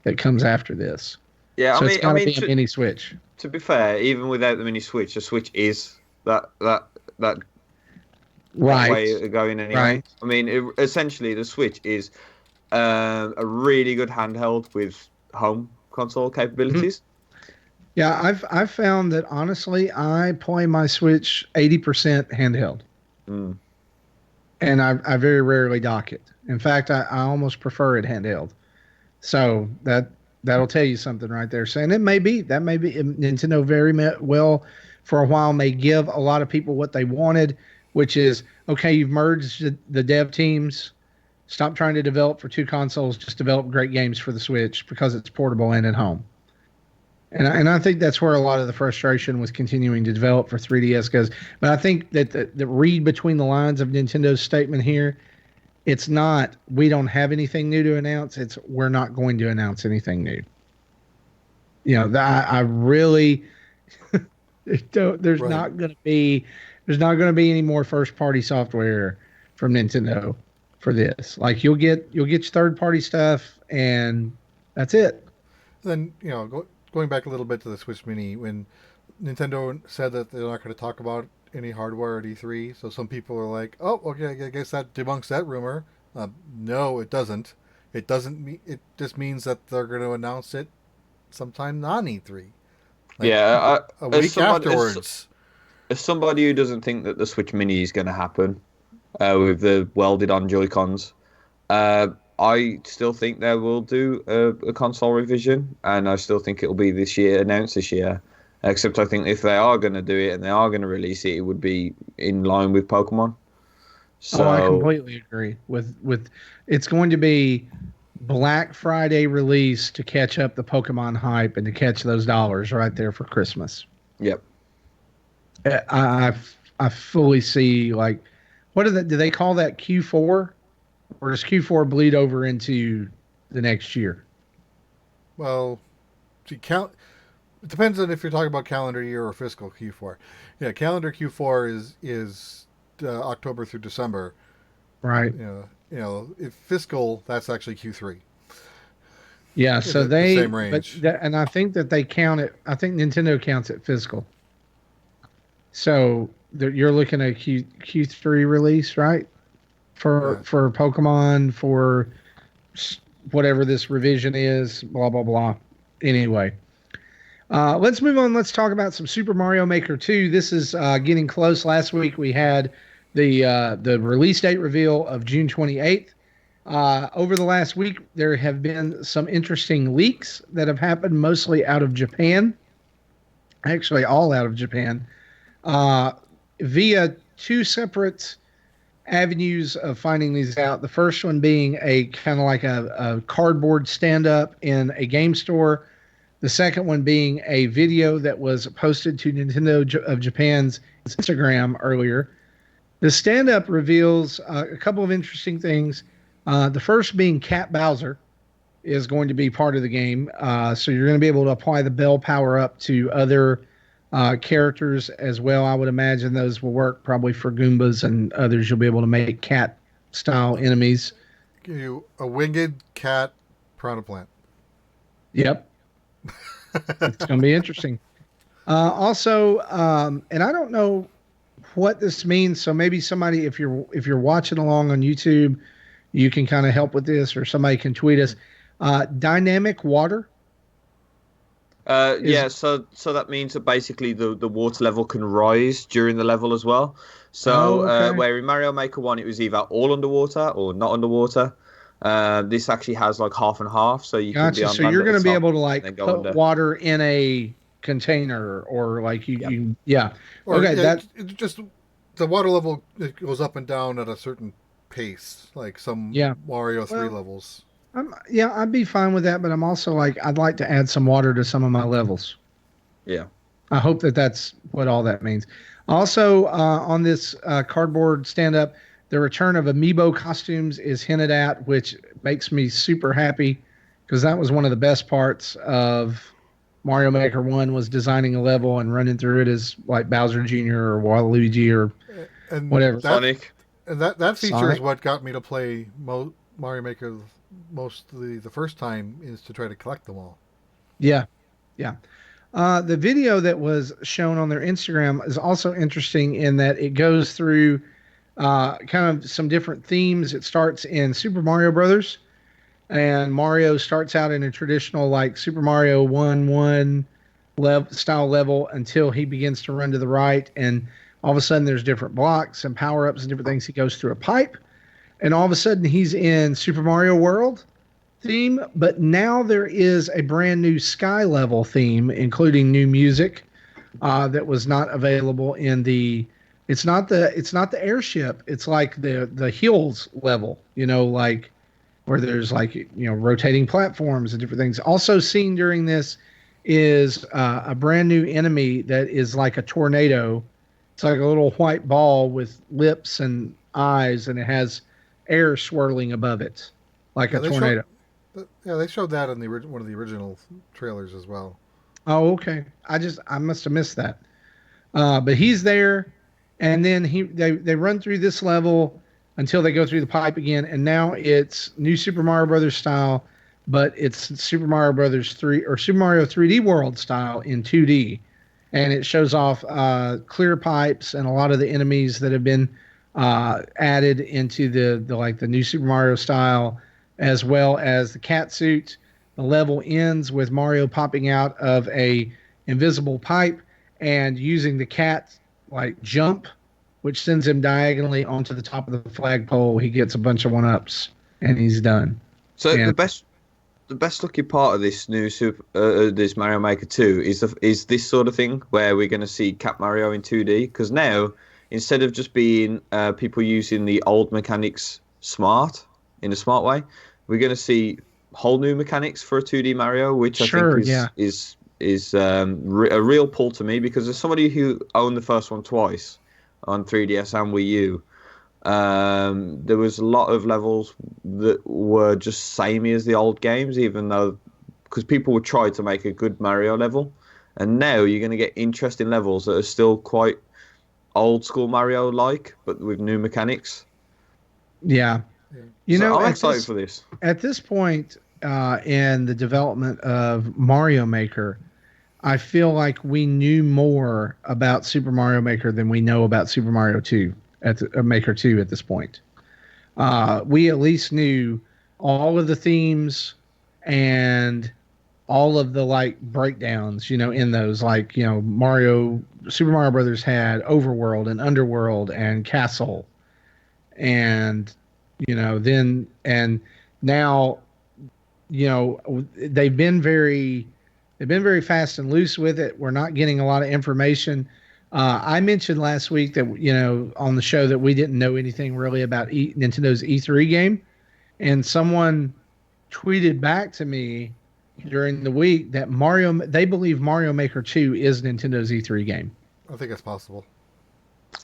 that comes after this. Yeah, so it's got to be a mini Switch. To be fair, even without the mini Switch, the Switch is that right way of going anyway. Right. I mean, essentially, the Switch is a really good handheld with home console capabilities. Mm-hmm. Yeah, I've found that honestly, I play my Switch 80% handheld, and I very rarely dock it. In fact, I almost prefer it handheld. So that'll tell you something right there. Saying that may be Nintendo very well for a while may give a lot of people what they wanted, which is okay. You've merged the dev teams. Stop trying to develop for two consoles. Just develop great games for the Switch because it's portable and at home. And I think that's where a lot of the frustration with continuing to develop for 3DS goes. But I think that the read between the lines of Nintendo's statement here, it's not we don't have anything new to announce. It's we're not going to announce anything new. I really there's right. not going to be any more first party software from Nintendo for this. Like you'll get your third party stuff and that's it. Then going back a little bit to the Switch Mini, when Nintendo said that they're not going to talk about any hardware at E3, so some people are like, "Oh, okay, I guess that debunks that rumor." No, it doesn't. It doesn't. It just means that they're going to announce it sometime non E3. A week afterwards. As somebody who doesn't think that the Switch Mini is going to happen with the welded-on Joy-Cons, I still think they will do a console revision, and I still think it'll be announced this year. Except I think if they are going to do it and they are going to release it, it would be in line with Pokemon. So I completely agree with it's going to be Black Friday release to catch up the Pokemon hype and to catch those dollars right there for Christmas. Yep. I fully see do they call that Q4? Or does Q4 bleed over into the next year? Well, it depends on if you're talking about calendar year or fiscal Q4. Yeah, calendar Q4 is October through December. Right. If fiscal, that's actually Q3. Yeah, so the same range. And I think that they count it. I think Nintendo counts it fiscal. So you're looking at Q3 release, right? For Pokemon, for whatever this revision is, blah, blah, blah. Anyway, let's move on. Let's talk about some Super Mario Maker 2. This is getting close. Last week we had the release date reveal of June 28th. Over the last week, there have been some interesting leaks that have happened, mostly out of Japan. Actually, all out of Japan. Via two separate avenues of finding these out. The first one being a kind of like a cardboard stand-up in a game store. The second one being a video that was posted to Nintendo of Japan's Instagram earlier. The stand-up reveals a couple of interesting things. The first being Cat Bowser is going to be part of the game. So you're going to be able to apply the bell power up to other characters as well. I would imagine those will work probably for Goombas and others. You'll be able to make cat style enemies. Give you a winged cat piranha plant. Yep. It's going to be interesting. Also, and I don't know what this means. So maybe somebody, if you're watching along on YouTube, you can kind of help with this, or somebody can tweet us. Dynamic water. So that means that basically the water level can rise during the level as well. So okay. Where in Mario Maker 1 it was either all underwater or not underwater. This actually has like half and half, so you can be on So land you're at the going to be top able to and then like go put under. water in a container, or like you yeah. Or Okay, it just the water level, it goes up and down at a certain pace, like some Yeah. Mario 3 Well, levels. I'd be fine with that, but I'm also like, I'd like to add some water to some of my levels. Yeah. I hope that's what all that means. Also, on this cardboard stand-up, the return of Amiibo Costumes is hinted at, which makes me super happy because that was one of the best parts of Mario Maker 1, was designing a level and running through it as like Bowser Jr. or Waluigi or And whatever. Sonic. And that feature Sonic. is what got me to play Mario Maker mostly the first time, is to try to collect them all. Yeah, yeah. The video that was shown on their Instagram is also interesting in that it goes through kind of some different themes. It starts in Super Mario Brothers, and Mario starts out in a traditional like Super Mario 1-1 style level until he begins to run to the right, and all of a sudden there's different blocks and power ups and different things. He goes through a pipe, and all of a sudden he's in Super Mario World theme, but now there is a brand new sky level theme, including new music that was not available in the. It's not the airship. It's like the hills level. Like where there's like rotating platforms and different things. Also seen during this is a brand new enemy that is like a tornado. It's like a little white ball with lips and eyes, and it has air swirling above it like a tornado. They showed that in one of the original trailers as well. Oh, okay. I must have missed that. But he's there, and then they run through this level until they go through the pipe again, and now it's new Super Mario Brothers style, but it's Super Mario Brothers 3 or Super Mario 3D World style in 2D, and it shows off clear pipes and a lot of the enemies that have been added into the new Super Mario style, as well as the cat suit. The level ends with Mario popping out of a invisible pipe and using the cat like jump, which sends him diagonally onto the top of the flagpole. He gets a bunch of 1-ups and he's done. So And the best looking part of this new this Mario Maker 2 is this sort of thing where we're going to see Cat Mario in 2D, because now instead of just being people using the old mechanics in a smart way, we're going to see whole new mechanics for a 2D Mario, which I think is a real pull to me, because as somebody who owned the first one twice on 3DS and Wii U, there was a lot of levels that were just samey as the old games, even though because people would try to make a good Mario level, and now you're going to get interesting levels that are still quite old school Mario like, but with new mechanics. yeah. I'm excited for this. At this point in the development of Mario Maker, I feel like we knew more about Super Mario Maker than we know about Super Mario 2 Maker 2 at this point. We at least knew all of the themes and all of the like breakdowns, in those, like, Super Mario Brothers had Overworld and Underworld and Castle, and then and now, they've been very fast and loose with it. We're not getting a lot of information. I mentioned last week that on the show that we didn't know anything really about Nintendo's E3 game, and someone tweeted back to me during the week that they believe Mario Maker 2 is Nintendo's E3 game. I think it's possible.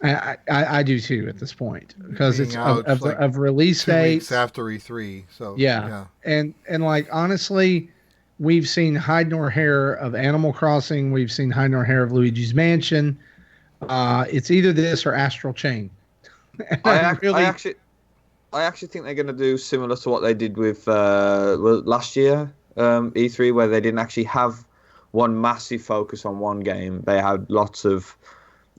I do too at this point because Being it's out like of release 2 weeks dates. after E3. So Yeah, yeah, and like honestly, we've seen hide nor hair of Animal Crossing. We've seen hide nor hair of Luigi's Mansion. It's either this or Astral Chain, and I I I really actually I actually think they're going to do similar to what they did with last year E3, where they didn't actually have one massive focus on one game. They had lots of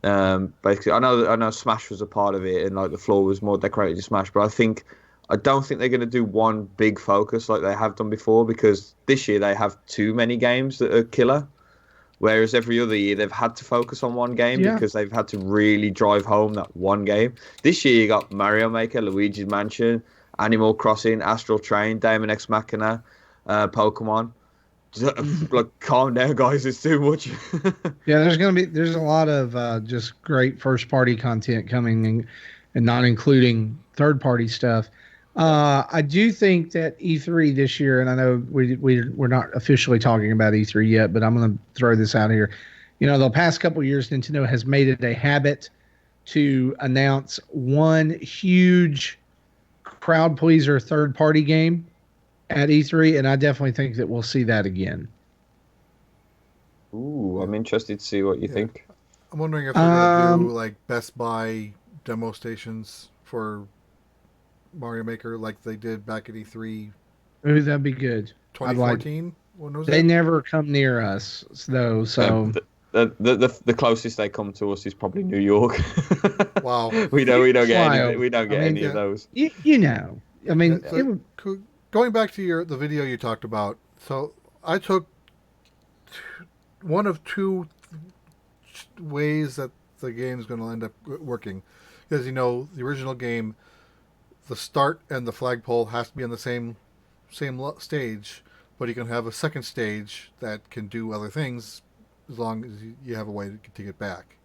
basically. I know Smash was a part of it, and like the floor was more decorated to Smash, but I don't think they're going to do one big focus like they have done before, because this year they have too many games that are killer. Whereas every other year they've had to focus on one game yeah. because they've had to really drive home that one game. This year you got Mario Maker, Luigi's Mansion, Animal Crossing, Astral Train, Daemon X Machina, Pokemon. Like, calm down, guys. It's too much. Yeah, there's a lot of just great first party content coming and not including third party stuff. Yeah. I do think that E3 this year, and I know we're not officially talking about E3 yet, but I'm going to throw this out here. You know, the past couple of years, Nintendo has made it a habit to announce one huge crowd pleaser third party game at E3, and I definitely think that we'll see that again. Ooh, I'm interested to see what you yeah. think. I'm wondering if they're gonna do Um, like Best Buy demo stations for Mario Maker, like they did back at E3 Ooh, that'd be good. I'd like. 2014. When was They that? never come near us, though. So The closest they come to us is probably New York. Wow. We you don't get fly any over. we don't I get mean, any of Yeah. those. you know. I Yeah. mean, it So would. going back to the video you talked about. So I took one of two ways that the game is going to end up working, because the original game, the start and the flagpole has to be on the same stage, but you can have a second stage that can do other things as long as you have a way to get back.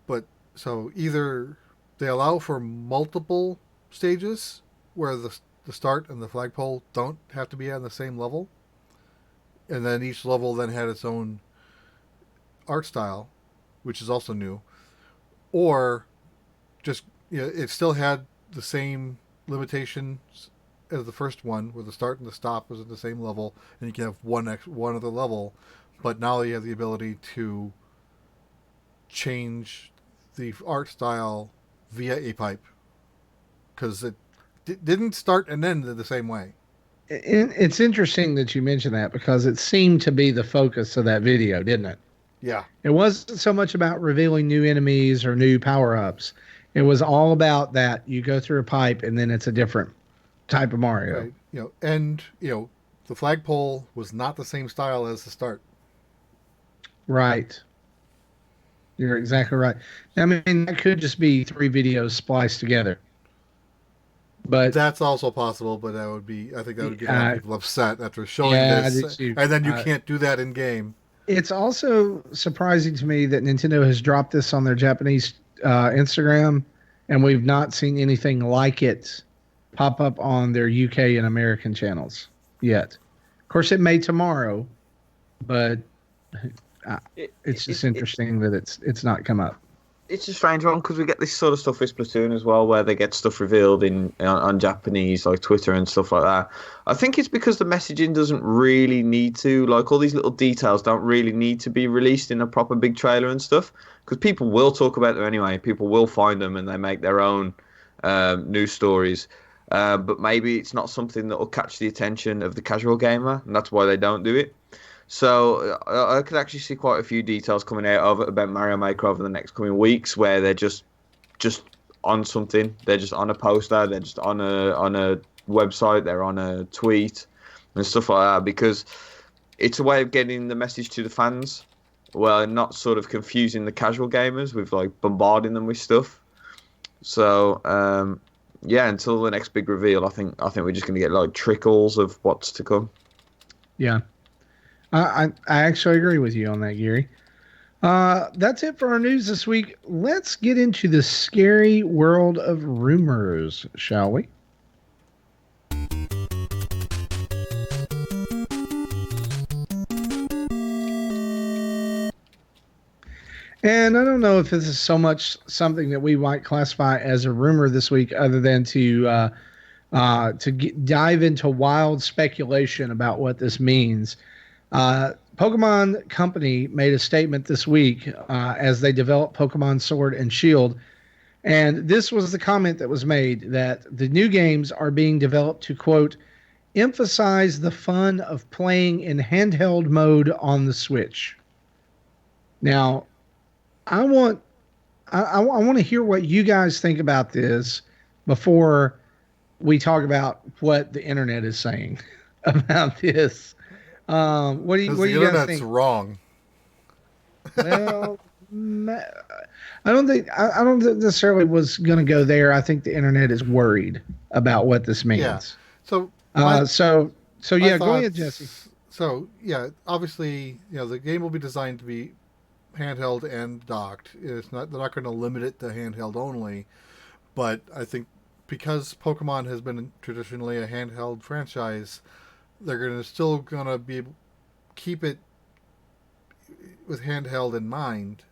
But so either they allow for multiple stages where the start and the flagpole don't have to be on the same level, and then each level then had its own art style, which is also new, or just it still had the same limitations as the first one, where the start and the stop was at the same level, and you can have one other level, but now you have the ability to change the art style via a pipe, because it didn't start and end the same way. It's interesting that you mentioned that because it seemed to be the focus of that video, didn't it? Yeah, It wasn't so much about revealing new enemies or new power ups. It was all about that you go through a pipe and then it's a different type of Mario. right. And the flagpole was not the same style as the start. Right. You're exactly right. I mean, that could just be three videos spliced together. But That's also possible, but I think that would get a lot of people upset after showing yeah, I this, do too. and then you can't do that in game. It's also surprising to me that Nintendo has dropped this on their Japanese Instagram, and we've not seen anything like it pop up on their UK and American channels yet. Of course, it may tomorrow, but it's just interesting that it's not come up. It's a strange one because we get this sort of stuff with Splatoon as well, where they get stuff revealed on Japanese, like Twitter and stuff like that. I think it's because the messaging doesn't really need to, like, all these little details don't really need to be released in a proper big trailer and stuff, because people will talk about them anyway. People will find them and they make their own news stories. But maybe it's not something that will catch the attention of the casual gamer, and that's why they don't do it. So I could actually see quite a few details coming out of it about Mario Maker over the next coming weeks, where they're just on something. They're just on a poster. They're just on a website. They're on a tweet and stuff like that, because it's a way of getting the message to the fans. Well, not sort of confusing the casual gamers with like bombarding them with stuff. So yeah, until the next big reveal, I think we're just going to get like trickles of what's to come. Yeah. I actually agree with you on that, Gary. That's it for our news this week. Let's get into the scary world of rumors, shall we? And I don't know if this is so much something that we might classify as a rumor this week, other than dive into wild speculation about what this means. Pokemon Company made a statement this week as they developed Pokemon Sword and Shield. And this was the comment that was made, that the new games are being developed to, quote, emphasize the fun of playing in handheld mode on the Switch. Now, I want I want to hear what you guys think about this before we talk about what the internet is saying about this. Because What the do you guys internet's think? wrong. Well, I don't necessarily was going to go there. I think the internet is worried about what this Yeah. means. So Uh, so my yeah, go ahead, Jesse. thoughts. So yeah, obviously, the game will be designed to be handheld and docked. It's not They're not going to limit it to handheld only, but I think because Pokemon has been traditionally a handheld franchise, they're still gonna be keep it with handheld in mind.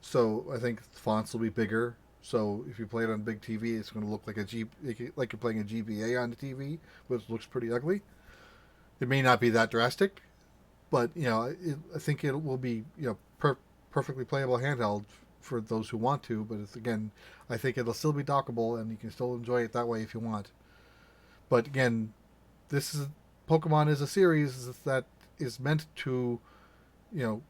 So I think fonts will be bigger. So if you play it on big TV, it's going to look like you're playing a GBA on the TV, which looks pretty ugly. It may not be that drastic, but I think it will be perfectly playable handheld for those who want to. But again, I think it'll still be dockable, and you can still enjoy it that way if you want. But again, this is Pokemon is a series that is meant to, you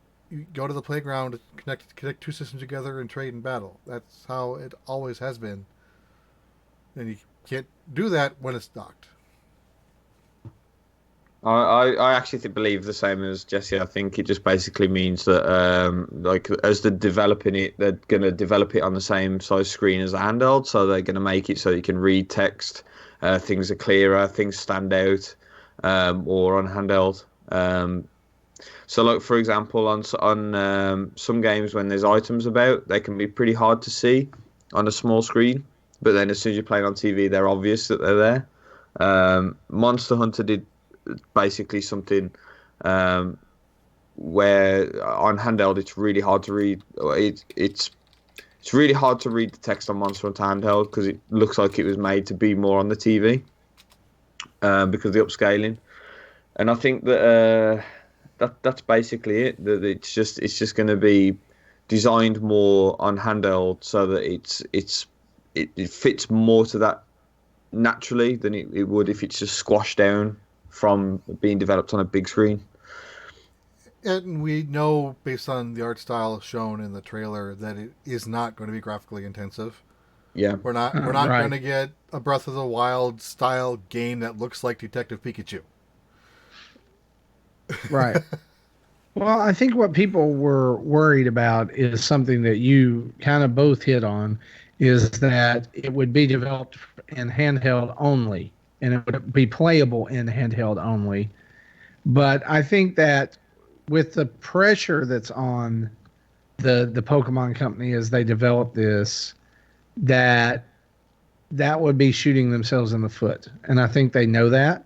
go to the playground, connect two systems together, and trade and battle. That's how it always has been, and you can't do that when it's docked. I actually believe the same as Jesse. I think it just basically means that, like, as they're developing it, they're going to develop it on the same size screen as a handheld. So they're going to make it so you can read text, things are clearer, things stand out, or on handheld. So, like, for example, on some games when there's items about, they can be pretty hard to see on a small screen. But then as soon as you're playing on TV, they're obvious that they're there. Monster Hunter did basically something where on handheld it's really hard to read. It's really hard to read the text on Monster Hunter handheld because it looks like it was made to be more on the TV because of the upscaling. And I think that's basically it. That it's just going to be designed more on handheld so that it fits more to that naturally than it would if it's just squashed down from being developed on a big screen. And we know, based on the art style shown in the trailer, that it is not going to be graphically intensive. Yeah, We're not Right. going to get a Breath of the Wild style game that looks like Detective Pikachu. Right. Well, I think what people were worried about is something that you kind of both hit on, is that it would be developed in handheld only and it would be playable in handheld only. But I think that with the pressure that's on the Pokemon company as they develop this, that that would be shooting themselves in the foot. And I think they know that.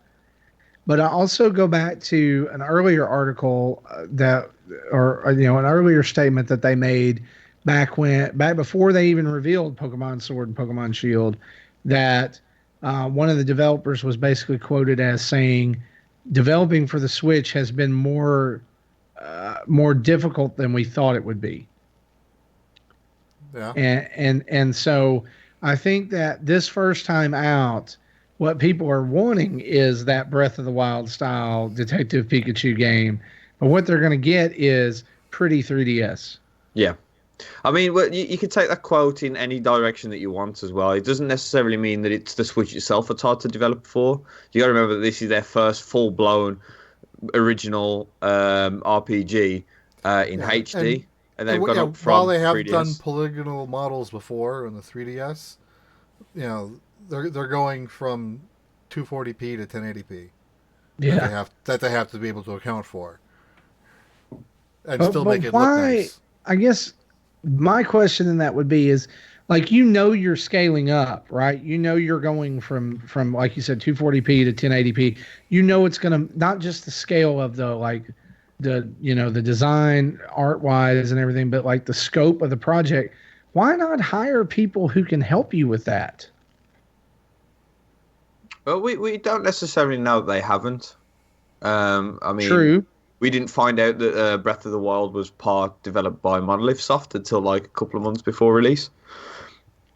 But I also go back to an earlier article an earlier statement that they made back before they even revealed Pokemon Sword and Pokemon Shield, that one of the developers was basically quoted as saying, "Developing for the Switch has been more difficult than we thought it would be." Yeah. And so I think that this first time out, what people are wanting is that Breath of the Wild style Detective Pikachu game, but what they're going to get is pretty 3DS. yeah. I mean, well, you could take that quote in any direction that you want as well. It doesn't necessarily mean that it's the Switch itself that's hard to develop for. You got to remember that this is their first full-blown original RPG in Yeah. HD, and they've And gone up while from they have 3DS. done polygonal models before in the 3DS, they're going from 240p to 1080p. Yeah. That they have to be able to account for and But, still but make it look why? nice. I guess my question in that would be is, like, you're scaling up, right? You're going from like you said 240p to 1080p. It's going to not just the scale of the, like, the design art wise and everything, but like the scope of the project, why not hire people who can help you with that? Well, we don't necessarily know that they haven't. I mean, True. we didn't find out that Breath of the Wild was part developed by Monolith Soft until like a couple of months before release.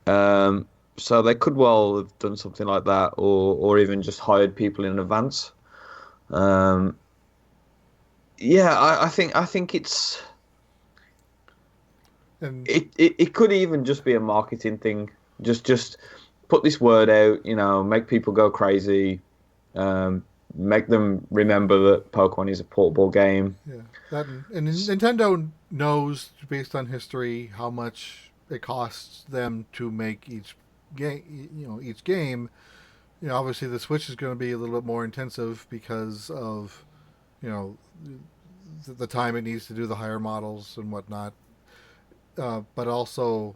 Um, so they could well have done something like that, or even just hired people in advance. Um, yeah, I think And it could even just be a marketing thing. Just put this word out, make people go crazy, make them remember that Pokemon is a portable game. yeah, and Nintendo knows based on history how much it costs them to make each game. Each game. Obviously the Switch is going to be a little bit more intensive because of you know the time it needs to do the higher models and whatnot. But also,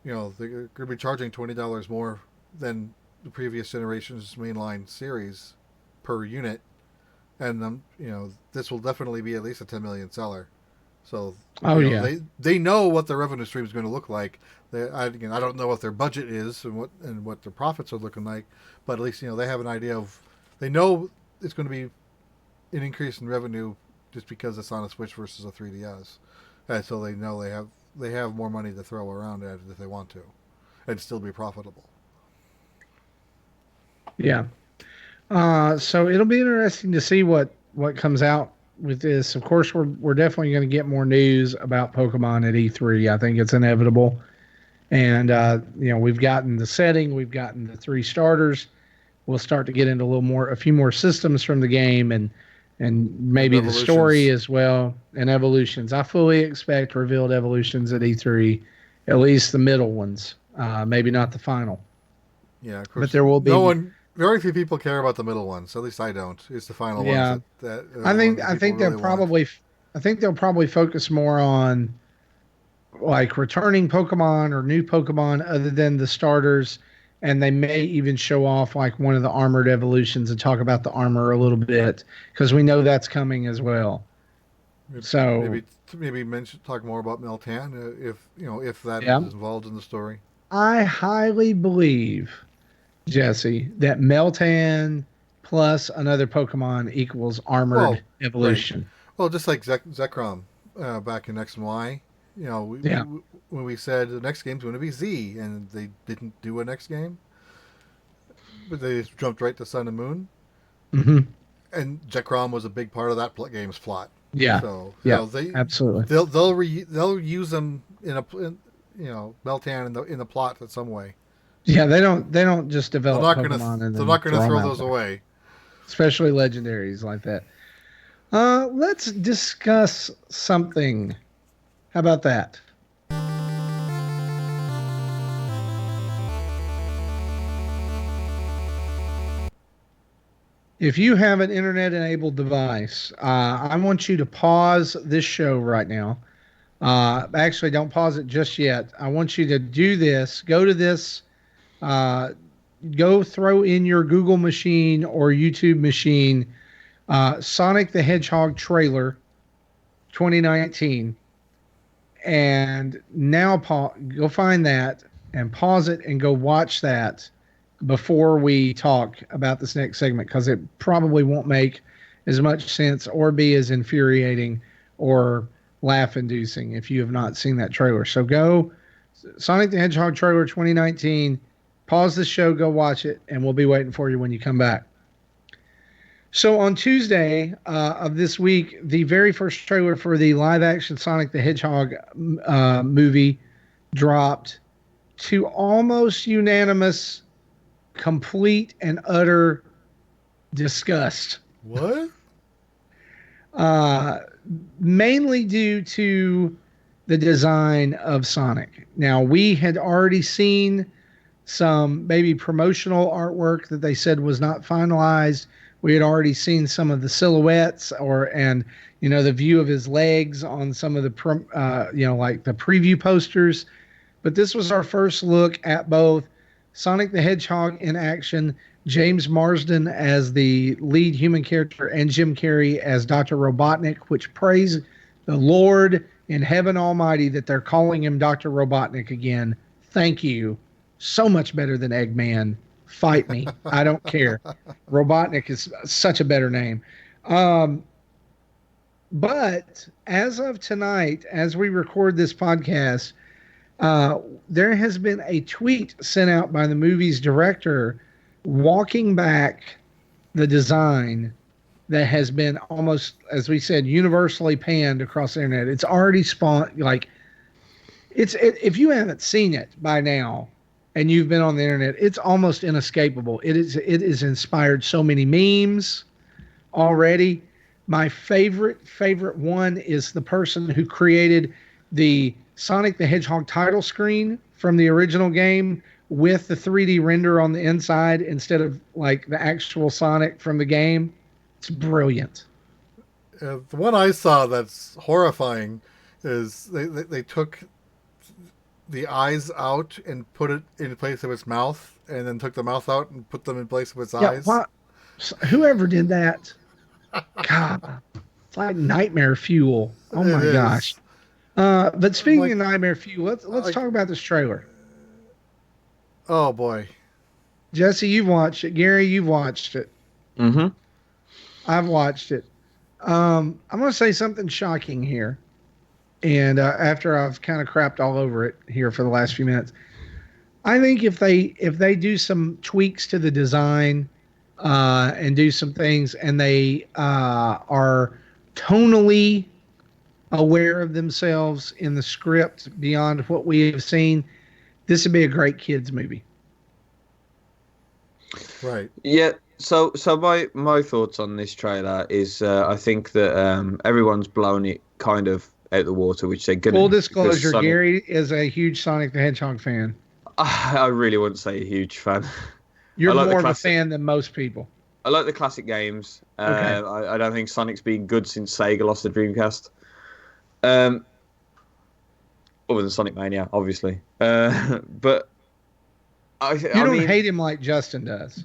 they're going to be charging $20 more than the previous generation's mainline series per unit, and this will definitely be at least a 10 million seller. So Oh yeah. they know what their revenue stream is going to look like. I don't know what their budget is and what their profits are looking like, but at least they have an idea of, they know it's going to be an increase in revenue just because it's on a Switch versus a 3DS, and so they know they have more money to throw around at it if they want to, and still be profitable. Yeah. So it'll be interesting to see what comes out with this. Of course, we're definitely going to get more news about Pokemon at E3. I think it's inevitable. And we've gotten the setting, we've gotten the three starters. We'll start to get into a few more systems from the game, and maybe the story as well, and evolutions. I fully expect revealed evolutions at E3, at least the middle ones. Maybe not the final. Yeah, of course. But there will be. Very few people care about the middle ones. At least I don't. It's the final Yeah. ones that I think they'll really probably I think they'll probably focus more on like returning Pokemon or new Pokemon other than the starters, and they may even show off like one of the armored evolutions and talk about the armor a little bit because we know that's coming as well. want. So Maybe talk more about Meltan if that yeah, is involved in the story. I highly believe, Jesse, that Meltan plus another Pokemon equals Well, armored right. evolution. Well, just like Zekrom back in X and Y. Yeah. When we said the next game's going to be Z, and they didn't do a next game, but they just jumped right to Sun and Moon. Hmm. And Zekrom was a big part of that game's plot. Yeah. So Yeah. Absolutely. they'll use them Meltan in the plot in some way. Yeah, they don't just They're develop not Pokemon and they're then not gonna throw throw them out those there, away. especially legendaries like that. Let's discuss something. How about that? If you have an internet-enabled device, I want you to pause this show right now. Actually, don't pause it just yet. I want you to do this. Go to this. Uh, Go throw in your Google machine or YouTube machine Sonic the Hedgehog trailer 2019, and now go find that and pause it and go watch that before we talk about this next segment because it probably won't make as much sense or be as infuriating or laugh inducing if you have not seen that trailer. So go Sonic the Hedgehog trailer 2019, pause the show, go watch it, and we'll be waiting for you when you come back. So on Tuesday of this week, the very first trailer for the live-action Sonic the Hedgehog movie dropped to almost unanimous, complete and utter disgust. What? Mainly due to the design of Sonic. Now, we had already seen some maybe promotional artwork that they said was not finalized. We had already seen some of the silhouettes and the view of his legs on some of the like the preview posters. But this was our first look at both Sonic the Hedgehog in action, James Marsden as the lead human character, and Jim Carrey as Dr. Robotnik, which praise the Lord in heaven almighty that they're calling him Dr. Robotnik again. Thank you. So much better than Eggman. Fight me. I don't care. Robotnik is such a better name. Um, but as of tonight, as we record this podcast, uh, there has been a tweet sent out by the movie's director walking back the design that has been almost, as we said, universally panned across the internet. It's already spawned, like, if you haven't seen it by now and you've been on the internet, it's almost inescapable. It is inspired so many memes already. My favorite one is the person who created the Sonic the Hedgehog title screen from the original game with the 3D render on the inside instead of like the actual Sonic from the game. It's brilliant. The one I saw that's horrifying is they took the eyes out and put it in place of its mouth, and then took the mouth out and put them in place of its eyes. What? Whoever did that, God, it's like nightmare fuel. Oh my gosh. But speaking of nightmare fuel, let's talk about this trailer. Oh boy. Jesse, you've watched it. Gary, you've watched it. Mm-hmm. I've watched it. I'm going to say something shocking here. And after I've kind of crapped all over it here for the last few minutes, I think if they do some tweaks to the design and do some things, and they are tonally aware of themselves in the script beyond what we have seen, this would be a great kids movie. Right. Yeah. So my thoughts on this trailer is I think that everyone's blown it kind of out the water, which they're gonna. Full disclosure, Gary is a huge Sonic the Hedgehog fan. I really wouldn't say a huge fan. You're more of a fan than most people. I like the classic games. Okay. I don't think Sonic's been good since Sega lost the Dreamcast. Other than Sonic Mania, obviously. But I don't mean, hate him like Justin does.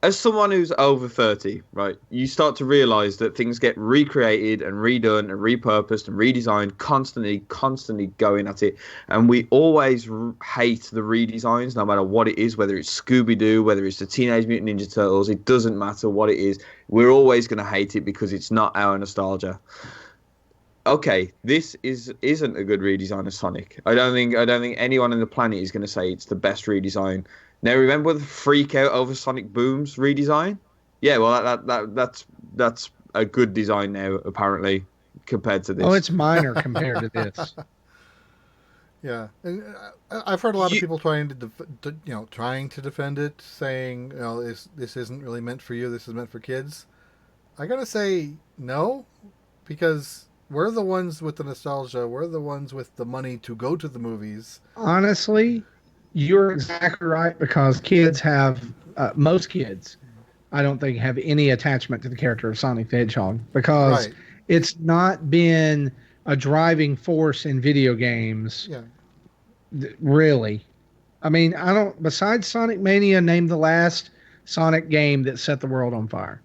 As someone who's over 30, right, you start to realize that things get recreated and redone and repurposed and redesigned, constantly going at it. And we always hate the redesigns, no matter what it is, whether it's Scooby-Doo, whether it's the Teenage Mutant Ninja Turtles, it doesn't matter what it is. We're always going to hate it because it's not our nostalgia. Okay, this isn't a good redesign of Sonic. I don't think anyone on the planet is going to say it's the best redesign. Now, remember the freak out over Sonic Boom's redesign? Yeah, well, that's a good design now, apparently, compared to this. Oh, it's minor compared to this. Yeah, and I've heard a lot of people trying to defend it, saying, this isn't really meant for you. This is meant for kids. I gotta say no, because we're the ones with the nostalgia. We're the ones with the money to go to the movies. Honestly, you're exactly right, because kids have, most kids, I don't think, have any attachment to the character of Sonic the Hedgehog, because it's not been a driving force in video games. Yeah. Really. I mean, besides Sonic Mania, name the last Sonic game that set the world on fire.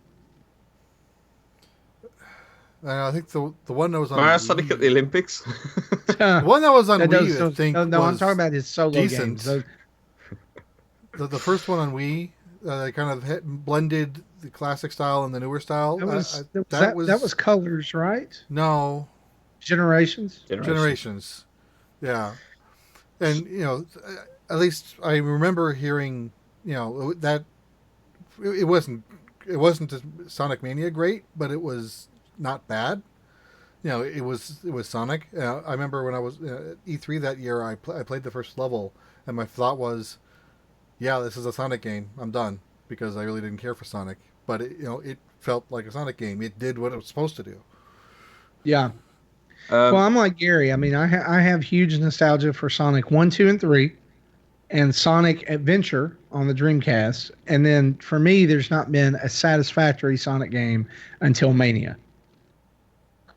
I think the one that was on Mario Sonic at the Olympics. The one that was on Wii, I think. No, I'm talking about his solo decent. games. The first one on Wii, they kind of blended the classic style and the newer style. That was Colors, right? No. Generations. Yeah. And, at least I remember hearing, that it wasn't Sonic Mania great, but it was not bad. It was Sonic. I remember when I was at E3 that year, I played the first level, and my thought was, yeah, this is a Sonic game. I'm done, because I really didn't care for Sonic. But it felt like a Sonic game. It did what it was supposed to do. Yeah. Well, I'm like Gary. I mean, I have huge nostalgia for Sonic 1, 2, and 3, and Sonic Adventure on the Dreamcast. And then for me, there's not been a satisfactory Sonic game until Mania.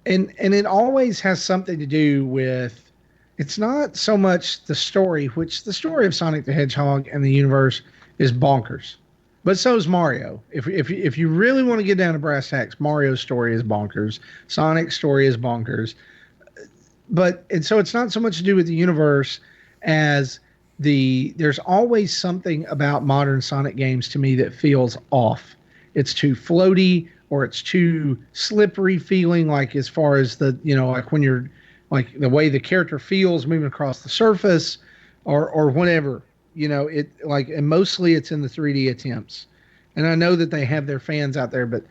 And it always has something to do with It's not so much the story, which the story of Sonic the Hedgehog and the universe is bonkers. But so is Mario. If you really want to get down to brass tacks, Mario's story is bonkers. Sonic's story is bonkers. And so it's not so much to do with the universe as there's always something about modern Sonic games to me that feels off. It's too floaty or it's too slippery feeling, like as far as like when you're like the way the character feels moving across the surface or whatever. And mostly it's in the 3D attempts. And I know that they have their fans out there, but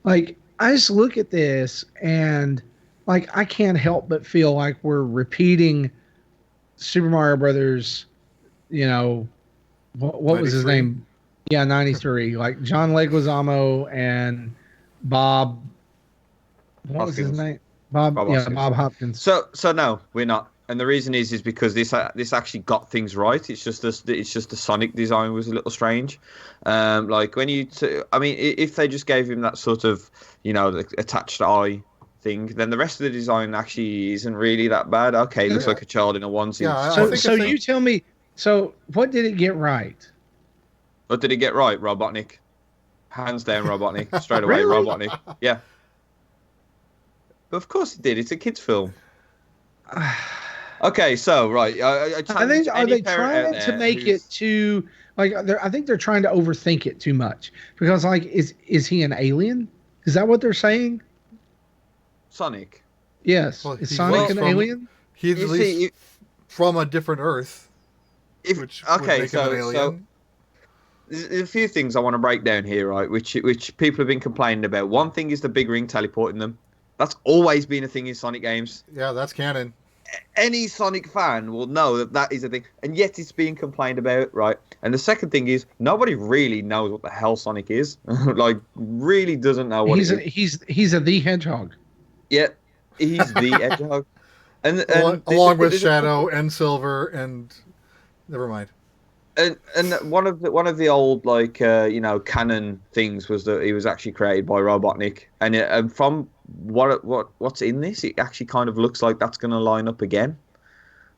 like I just look at this and like I can't help but feel like we're repeating Super Mario Brothers. What was his name? Yeah, 93. Like John Leguizamo and Bob. What was his name? Bob Hopkins. So no, we're not. And the reason is because this actually got things right. It's just the Sonic design was a little strange. Like when if they just gave him that sort of attached eye thing, then the rest of the design actually isn't really that bad. Okay, it looks like a child in a onesie. Yeah, so you tell me. So what did it get right? What did it get right? Robotnik, hands down, Robotnik, straight away, Really? Robotnik. Yeah, but of course it did. It's a kids' film. Okay, so right, I think are they trying to make it too like? I think they're trying to overthink it too much because like is he an alien? Is that what they're saying? Sonic. Yes. Well, is Sonic an alien? He's at least from a different Earth. Which would make him an alien. There's a few things I want to break down here, right? Which people have been complaining about. One thing is the big ring teleporting them. That's always been a thing in Sonic games. Yeah, that's canon. Any Sonic fan will know that is a thing, and yet it's being complained about, right? And the second thing is nobody really knows what the hell Sonic is. Like, really doesn't know what he's the Hedgehog. Yeah, he's the Hedgehog, and along with Shadow and Silver and never mind. And one of the old canon things was that he was actually created by Robotnik, and from what's in this, it actually kind of looks like that's going to line up again,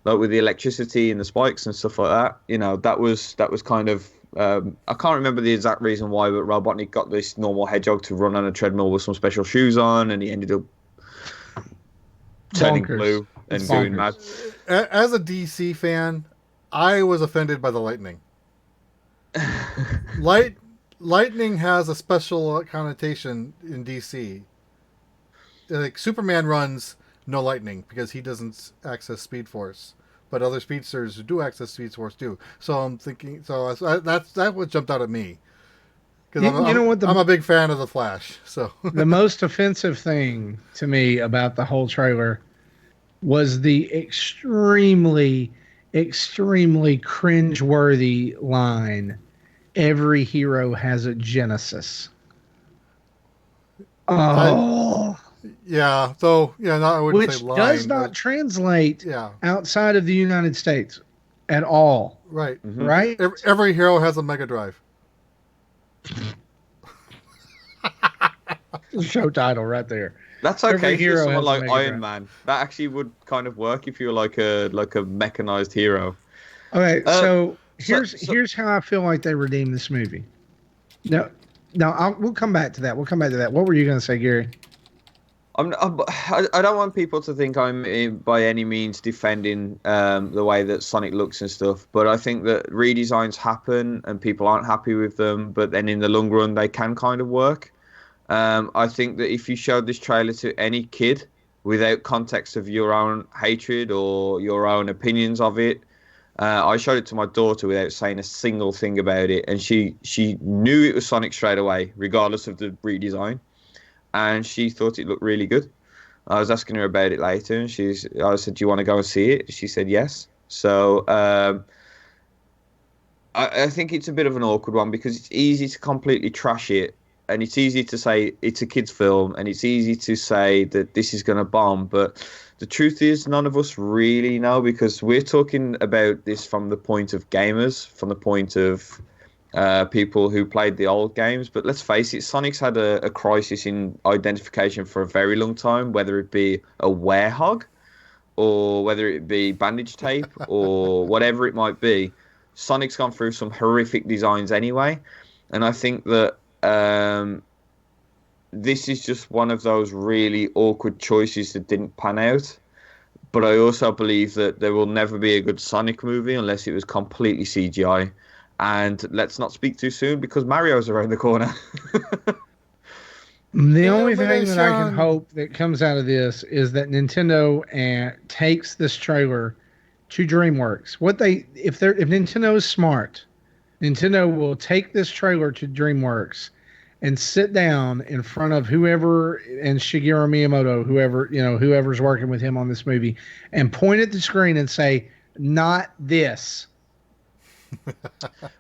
like with the electricity and the spikes and stuff like that. That was kind of I can't remember the exact reason why, but Robotnik got this normal Hedgehog to run on a treadmill with some special shoes on, and he ended up turning blue and going mad. As a DC fan, I was offended by the lightning. Lightning has a special connotation in DC. Like Superman runs no lightning because he doesn't access Speed Force, but other speedsters who do access Speed Force do. So I'm thinking, that's what jumped out at me. Because I'm a big fan of the Flash. So the most offensive thing to me about the whole trailer was the extremely cringe-worthy line, "Every hero has a genesis." Oh. Yeah, so I wouldn't say line, does not translate outside of the United States at all. Right. Mm-hmm. Right? Every hero has a Mega Drive. Show title right there. That's okay. If you're someone like Iron Man, that actually would kind of work if you're like a mechanized hero. Okay, so here's how I feel like they redeemed this movie. No, we'll come back to that. What were you going to say, Gary? I don't want people to think I'm by any means defending the way that Sonic looks and stuff, but I think that redesigns happen and people aren't happy with them, but then in the long run they can kind of work. I think that if you showed this trailer to any kid without context of your own hatred or your own opinions of it, I showed it to my daughter without saying a single thing about it, and she knew it was Sonic straight away, regardless of the redesign. And she thought it looked really good. I was asking her about it later, and I said, "Do you want to go and see it?" She said yes. So I think it's a bit of an awkward one because it's easy to completely trash it, and it's easy to say it's a kids' film, and it's easy to say that this is going to bomb. But the truth is, none of us really know because we're talking about this from the point of gamers, from the point of people who played the old games. But let's face it, Sonic's had a crisis in identification for a very long time, whether it be a werehog or whether it be bandage tape or whatever it might be, Sonic's gone through some horrific designs anyway, and I think that this is just one of those really awkward choices that didn't pan out. But I also believe that there will never be a good Sonic movie unless it was completely CGI. And let's not speak too soon because Mario's around the corner. The only thing that I can hope that comes out of this is that Nintendo takes this trailer to DreamWorks. If Nintendo is smart, Nintendo will take this trailer to DreamWorks and sit down in front of whoever and Shigeru Miyamoto, whoever's working with him on this movie, and point at the screen and say, "Not this."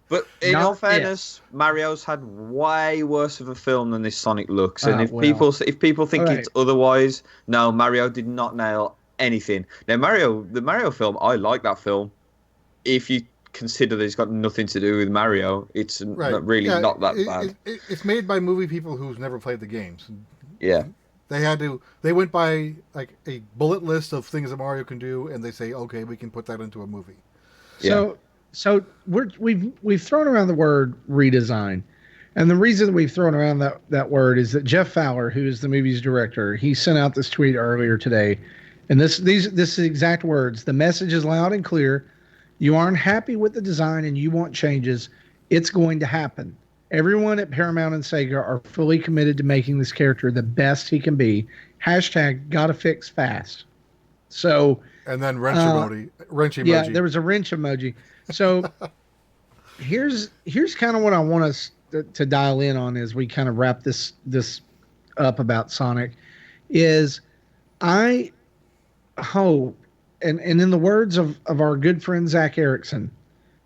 But in all fairness, Mario's had way worse of a film than this Sonic looks, and if people think it's otherwise, no, Mario did not nail anything. Now, the Mario film, I like that film. If you consider that it's got nothing to do with Mario, it's not that bad. It's made by movie people who's never played the games. Yeah. They went by like a bullet list of things that Mario can do, and they say, okay, we can put that into a movie. So we've thrown around the word redesign, and the reason we've thrown around that word is that Jeff Fowler, who is the movie's director, he sent out this tweet earlier today, and this is exact words. The message is loud and clear. You aren't happy with the design and you want changes. It's going to happen. Everyone at Paramount and Sega are fully committed to making this character the best he can be. # gotta fix fast. So. And then wrench emoji. Yeah, there was a wrench emoji. So here's kind of what I want us to dial in on as we kind of wrap this up about Sonic is I hope, and in the words of our good friend Zach Erickson,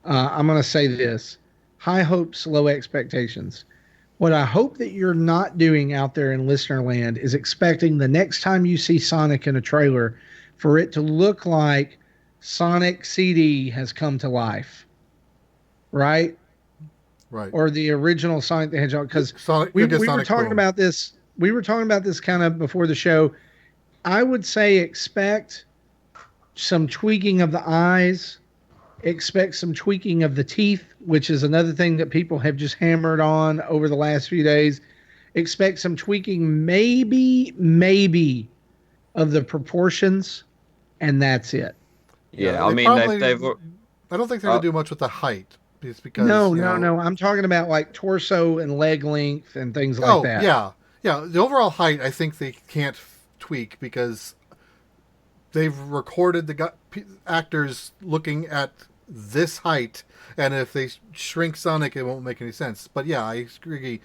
I'm going to say this: high hopes, low expectations. What I hope that you're not doing out there in listener land is expecting the next time you see Sonic in a trailer for it to look like Sonic CD has come to life, right? Right. Or the original Sonic the Hedgehog, because we were talking about this. We were talking about this kind of before the show. I would say expect some tweaking of the eyes, expect some tweaking of the teeth, which is another thing that people have just hammered on over the last few days. Expect some tweaking, maybe of the proportions, and that's it. Yeah, I mean, they've I don't think they're going to do much with the height. It's because no. I'm talking about like torso and leg length and things like that. Yeah. The overall height, I think they can't tweak because they've recorded the actors looking at this height, and if they shrink Sonic, it won't make any sense. But yeah, I agree.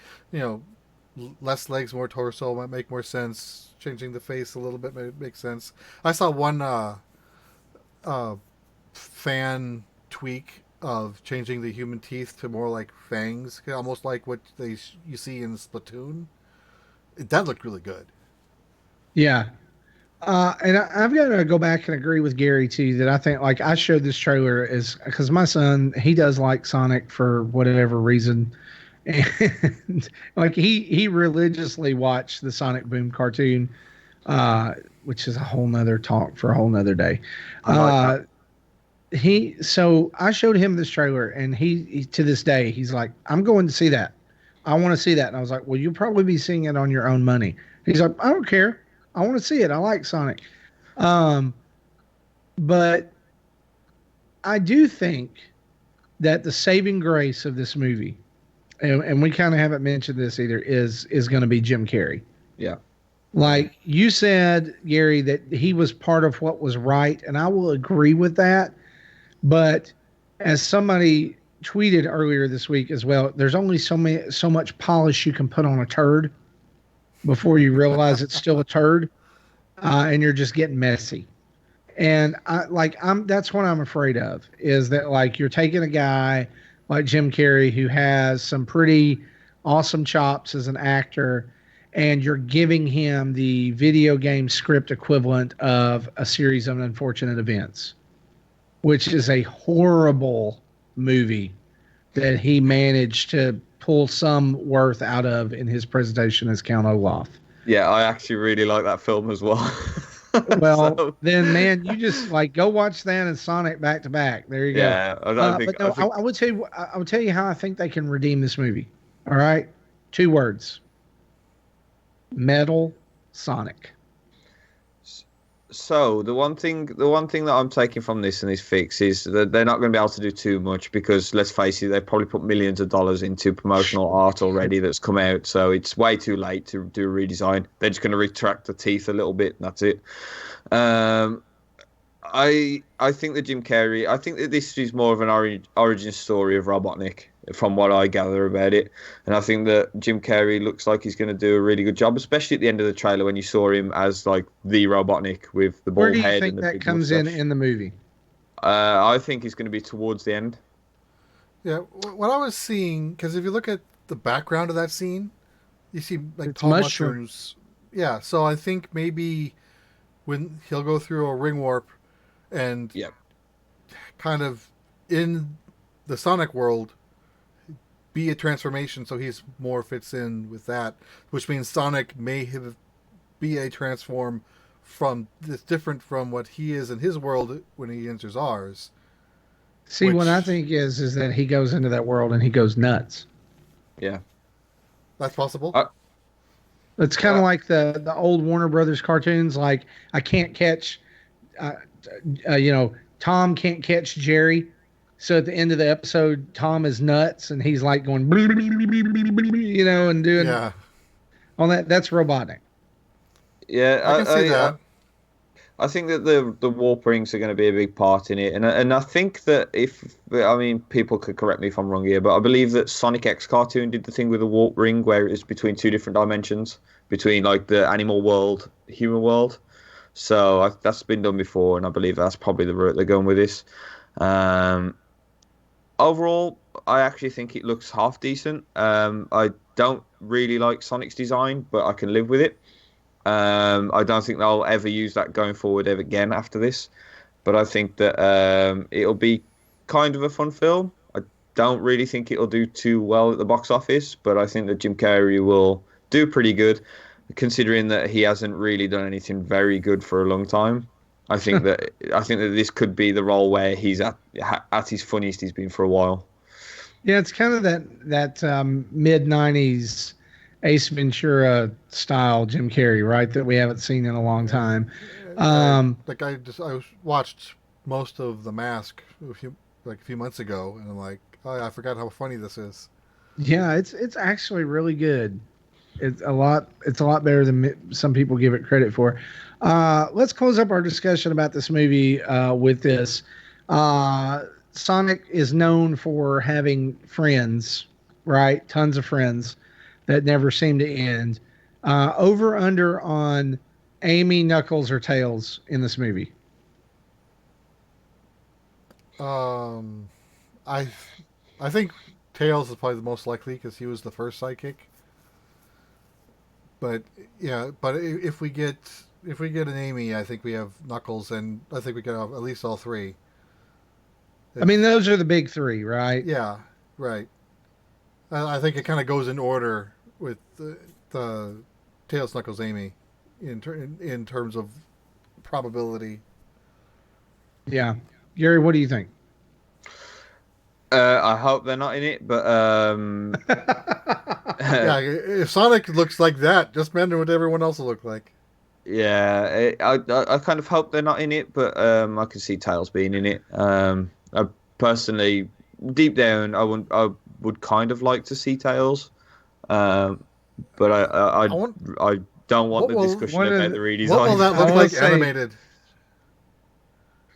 Less legs, more torso might make more sense. Changing the face a little bit might make sense. I saw one fan tweak of changing the human teeth to more like fangs, almost like what you see in Splatoon. That looked really good. Yeah. And I've got to go back and agree with Gary too, that I think like I showed this trailer because my son, he does like Sonic for whatever reason. And like he religiously watched the Sonic Boom cartoon, which is a whole nother talk for a whole nother day. So I showed him this trailer, and he to this day, he's like, I'm going to see that. I want to see that. And I was like, well, you'll probably be seeing it on your own money. He's like, I don't care. I want to see it. I like Sonic. But I do think that the saving grace of this movie, and we kind of haven't mentioned this either, is going to be Jim Carrey. Yeah. Like you said, Gary, that he was part of what was right, and I will agree with that. But as somebody tweeted earlier this week as well, there's only so much polish you can put on a turd before you realize it's still a turd, and you're just getting messy. And that's what I'm afraid of, is that like you're taking a guy like Jim Carrey who has some pretty awesome chops as an actor, and you're giving him the video game script equivalent of a series of unfortunate events, which is a horrible movie that he managed to pull some worth out of in his presentation as Count Olaf. Yeah, I actually really like that film as well. Well, So then, man, you just like go watch that and Sonic back to back. There you go. yeah, I don't think But no, I would tell you, I would tell you how I think they can redeem this movie. All right, two words: Metal Sonic. so. The one thing that I'm taking from this and this fix is that they're not going to be able to do too much because let's face it, they probably put millions of dollars into promotional art already that's come out. So it's way too late to do a redesign. They're just going to retract the teeth a little bit, and that's it. Um, I think that Jim Carrey. I think that this is more of an origin story of Robotnik, from what I gather about it. And I think that Jim Carrey looks like he's going to do a really good job, especially at the end of the trailer when you saw him as like the Robotnik with the Where bald do you head think and the that big comes in mustache. in the movie? I think he's going to be towards the end. Yeah, what I was seeing, because if you look at the background of that scene, you see like It's tall mushroom. mushrooms. Yeah, so I think maybe when he'll go through a ring warp and Yeah. kind of in the Sonic world be a transformation, so he's more fits in with that, which means Sonic may have be a transform from that's different from what he is in his world when he enters ours. See, what I Which think is that he goes into that world and he goes nuts. Yeah. that's possible. I, It's kind of uh, like the old Warner Brothers cartoons. Like I can't catch, uh, Tom can't catch Jerry. So at the end of the episode, Tom is nuts and he's like going, and doing Yeah, all that. That's robotic. yeah. I can see that. I think that the warp rings are going to be a big part in it, and I think that if I mean people could correct me if I'm wrong here, but I believe that Sonic X cartoon did the thing with the warp ring where it was between two different dimensions, between like the animal world, human world. So that's been done before, and I believe that's probably the route they're going with this. Um, Overall, I actually think it looks half decent. I don't really like Sonic's design, but I can live with it. I don't think they'll ever use that going forward ever again after this. But I think that it'll be kind of a fun film. I don't really think it'll do too well at the box office, but I think that Jim Carrey will do pretty good, considering that he hasn't really done anything very good for a long time. I think that this could be the role where he's at his funniest he's been for a while. Yeah, it's kind of that mid '90s Ace Ventura style Jim Carrey, right? That we haven't seen in a long time. Um, Like I watched most of The Mask a few months ago, and I'm like, oh, I forgot how funny this is. yeah, it's actually really good. It's a lot better than some people give it credit for. Let's close up our discussion about this movie with this. Uh, Sonic is known for having friends, right? Tons of friends that never seem to end. Over under on Amy, Knuckles, or Tails in this movie. Um, I I think Tails is probably the most likely because he was the first sidekick. But yeah, but if we get an Amy, I think we have Knuckles, and I think we get at least all three. I mean, It's those are the big three, right? yeah, right. I think it kind of goes in order with the Tails, Knuckles, Amy, in terms of probability. Yeah. Gary, what do you think? I hope they're not in it, but Yeah, if Sonic looks like that, just imagine what everyone else will look like. yeah, I kind of hope they're not in it, but I can see Tails being in it. I personally, deep down, I would kind of like to see Tails, um, but I want I don't want what the will discussion one of about the- the what will redesign. that I look will like say animated?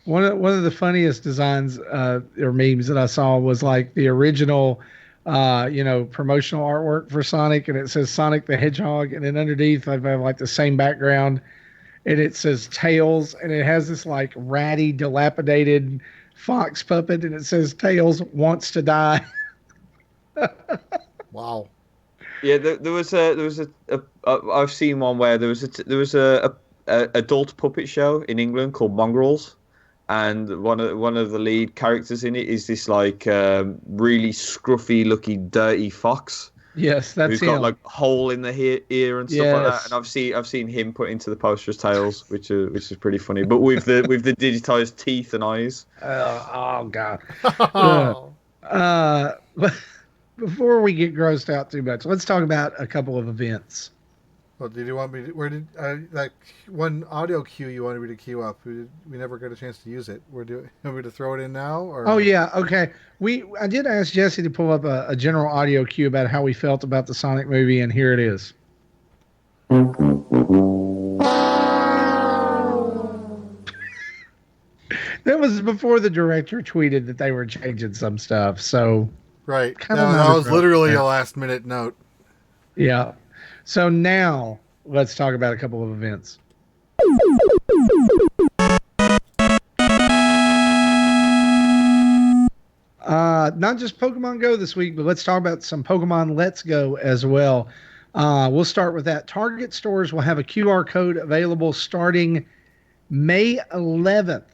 one of the funniest designs or memes that I saw was like the original, promotional artwork for Sonic, and it says Sonic the Hedgehog, and then underneath I have like the same background, and it says Tails, and it has this like ratty, dilapidated fox puppet, and it says Tails wants to die. Wow. Yeah, there was I've seen one where there was a adult puppet show in England called Mongrels, and one of the lead characters in it is this like really scruffy looking dirty fox, Yes, that's who's got him. like hole in the ear and stuff like that. And Yes. I've seen him put into the poster as Tails, which is pretty funny. But with the digitized teeth and eyes. Oh God. Uh, Oh, uh, before we get grossed out too much, let's talk about a couple of events. well, did you want me to, where did that one audio cue you wanted me to cue up? We never got a chance to use it. Want me to throw it in now Oh or? yeah, okay. I did ask Jesse to pull up a general audio cue about how we felt about the Sonic movie, and here it is. That was before the director tweeted that they were changing some stuff, so Right. kind of No, not that as was relevant literally there. a last minute note. Yeah. So now let's talk about a couple of events. Not just Pokemon Go this week, but let's talk about some Pokemon Let's Go as well. We'll start with that. Target stores will have a QR code available starting May 11th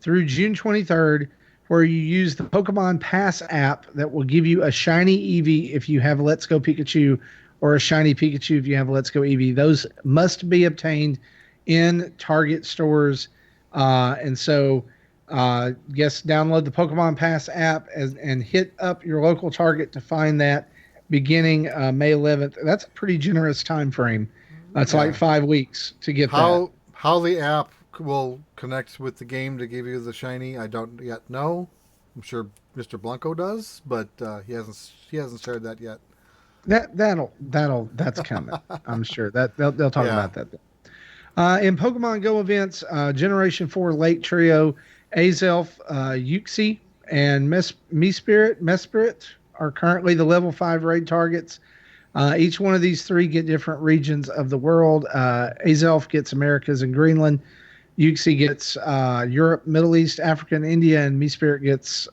through June 23rd, where you use the Pokemon Pass app that will give you a shiny Eevee if you have Let's Go Pikachu, or a shiny Pikachu if you have Let's Go Eevee. Those must be obtained in Target stores. And so, yes, download the Pokemon Pass app and hit up your local Target to find that beginning May 11th. That's a pretty generous time frame. It's like Yeah. 5 weeks to get that. How the app will connect with the game to give you the shiny, I don't yet know. I'm sure Mr. Blanco does, but he hasn't shared that yet. That's coming. I'm sure that they'll talk Yeah. about that. In Pokemon Go events, Generation 4 Lake Trio, Azelf, Uxie, and Mesprit are currently the level 5 raid targets. Each one of these three get different regions of the world. Azelf gets Americas and Greenland. Uxie gets Europe, Middle East, Africa, and India, and Mesprit gets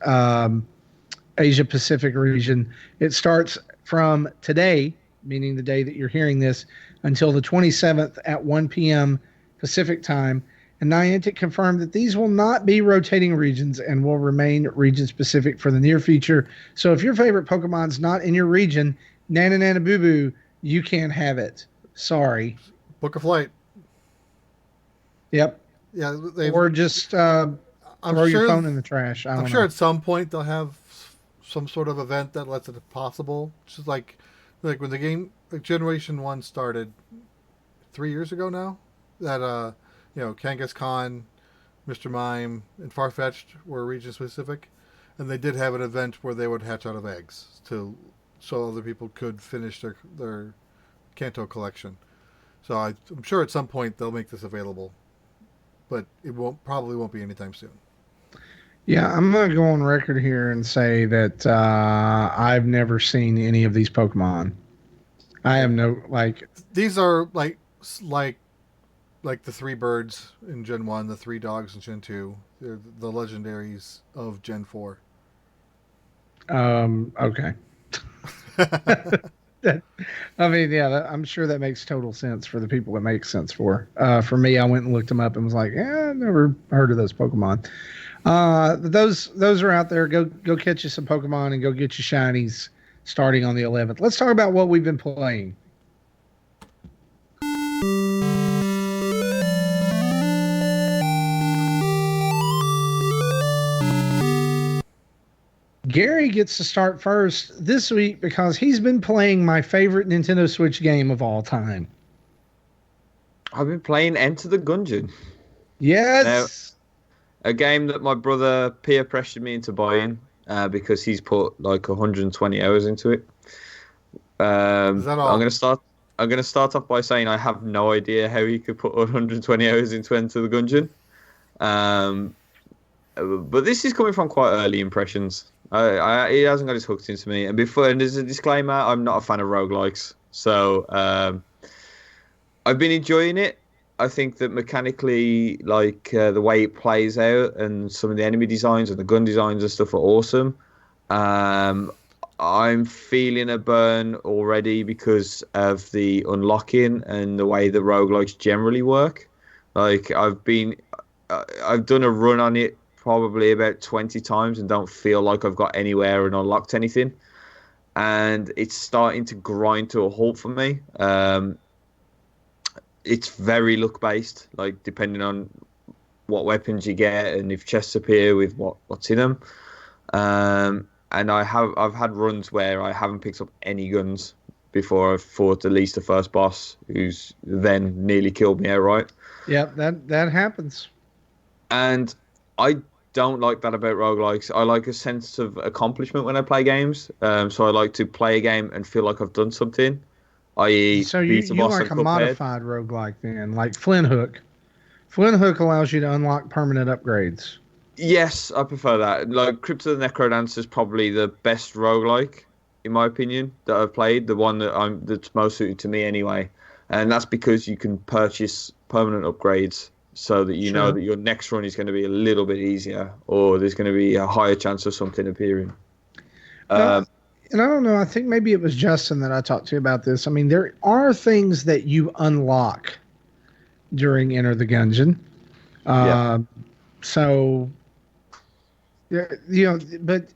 Asia Pacific region. It starts from today, meaning the day that you're hearing this, until the 27th at 1 p.m. Pacific time. And Niantic confirmed that these will not be rotating regions and will remain region specific for the near future. So if your favorite Pokemon's not in your region, Nana Nana Boo Boo, you can't have it. Sorry. Book a flight. Yep. Yeah, they. Or just I'm throw your sure. phone in the trash. I I'm don't sure know. at some point they'll have some sort of event that lets it possible. Just like when the game, like Generation 1 started 3 years ago now. That Kangaskhan, Mr. Mime, and Farfetch'd were region specific, and they did have an event where they would hatch out of eggs so other people could finish their Kanto collection. So I'm sure at some point they'll make this available, but it probably won't be anytime soon. Yeah, I'm gonna go on record here and say that I've never seen any of these Pokemon. I have no like. These are like the three birds in Gen 1, the three dogs in Gen 2. They're the legendaries of Gen 4. Okay. I mean, yeah, I'm sure that makes total sense for the people it makes sense for. For me, I went and looked them up and was like, yeah, I've never heard of those Pokemon. Those are out there. Go catch you some Pokemon and go get your shinies starting on the 11th. Let's talk about what we've been playing. Gary gets to start first this week because he's been playing my favorite Nintendo Switch game of all time. I've been playing Enter the Gungeon. Now, Yes. a game that my brother peer pressured me into buying because he's put like 120 hours into it. Is that all? I'm gonna start off by saying I have no idea how he could put 120 hours into Enter the Gungeon. But this is coming from quite early impressions. He hasn't got his hooks into me. And there's a disclaimer: I'm not a fan of roguelikes, so I've been enjoying it. I think that mechanically, like the way it plays out, and some of the enemy designs and the gun designs and stuff are awesome. I'm feeling a burn already because of the unlocking and the way the roguelikes generally work. Like I've done a run on it probably about 20 times and don't feel like I've got anywhere and unlocked anything. and it's starting to grind to a halt for me. It's very luck based, like depending on what weapons you get and if chests appear with what's in them. And I've had runs where I haven't picked up any guns before I've fought at least the first boss, who's then nearly killed me outright. Yep, that happens. And I don't like that about roguelikes. I like a sense of accomplishment when I play games. So I like to play a game and feel like I've done something, i.e., So beat a you boss on like a Cuphead. modified roguelike then, like Flint Hook. Flint Hook allows you to unlock permanent upgrades. Yes, I prefer that. Like Crypt of the Necrodancer is probably the best roguelike, in my opinion, that I've played. The one that's most suited to me anyway. And that's because you can purchase permanent upgrades so that you know Sure. that your next run is going to be a little bit easier, or there's going to be a higher chance of something appearing. Now, Um, and I don't know, I think maybe it was Justin that I talked to about this. I mean, there are things that you unlock during Enter the Gungeon. yeah, Uh, so, yeah, but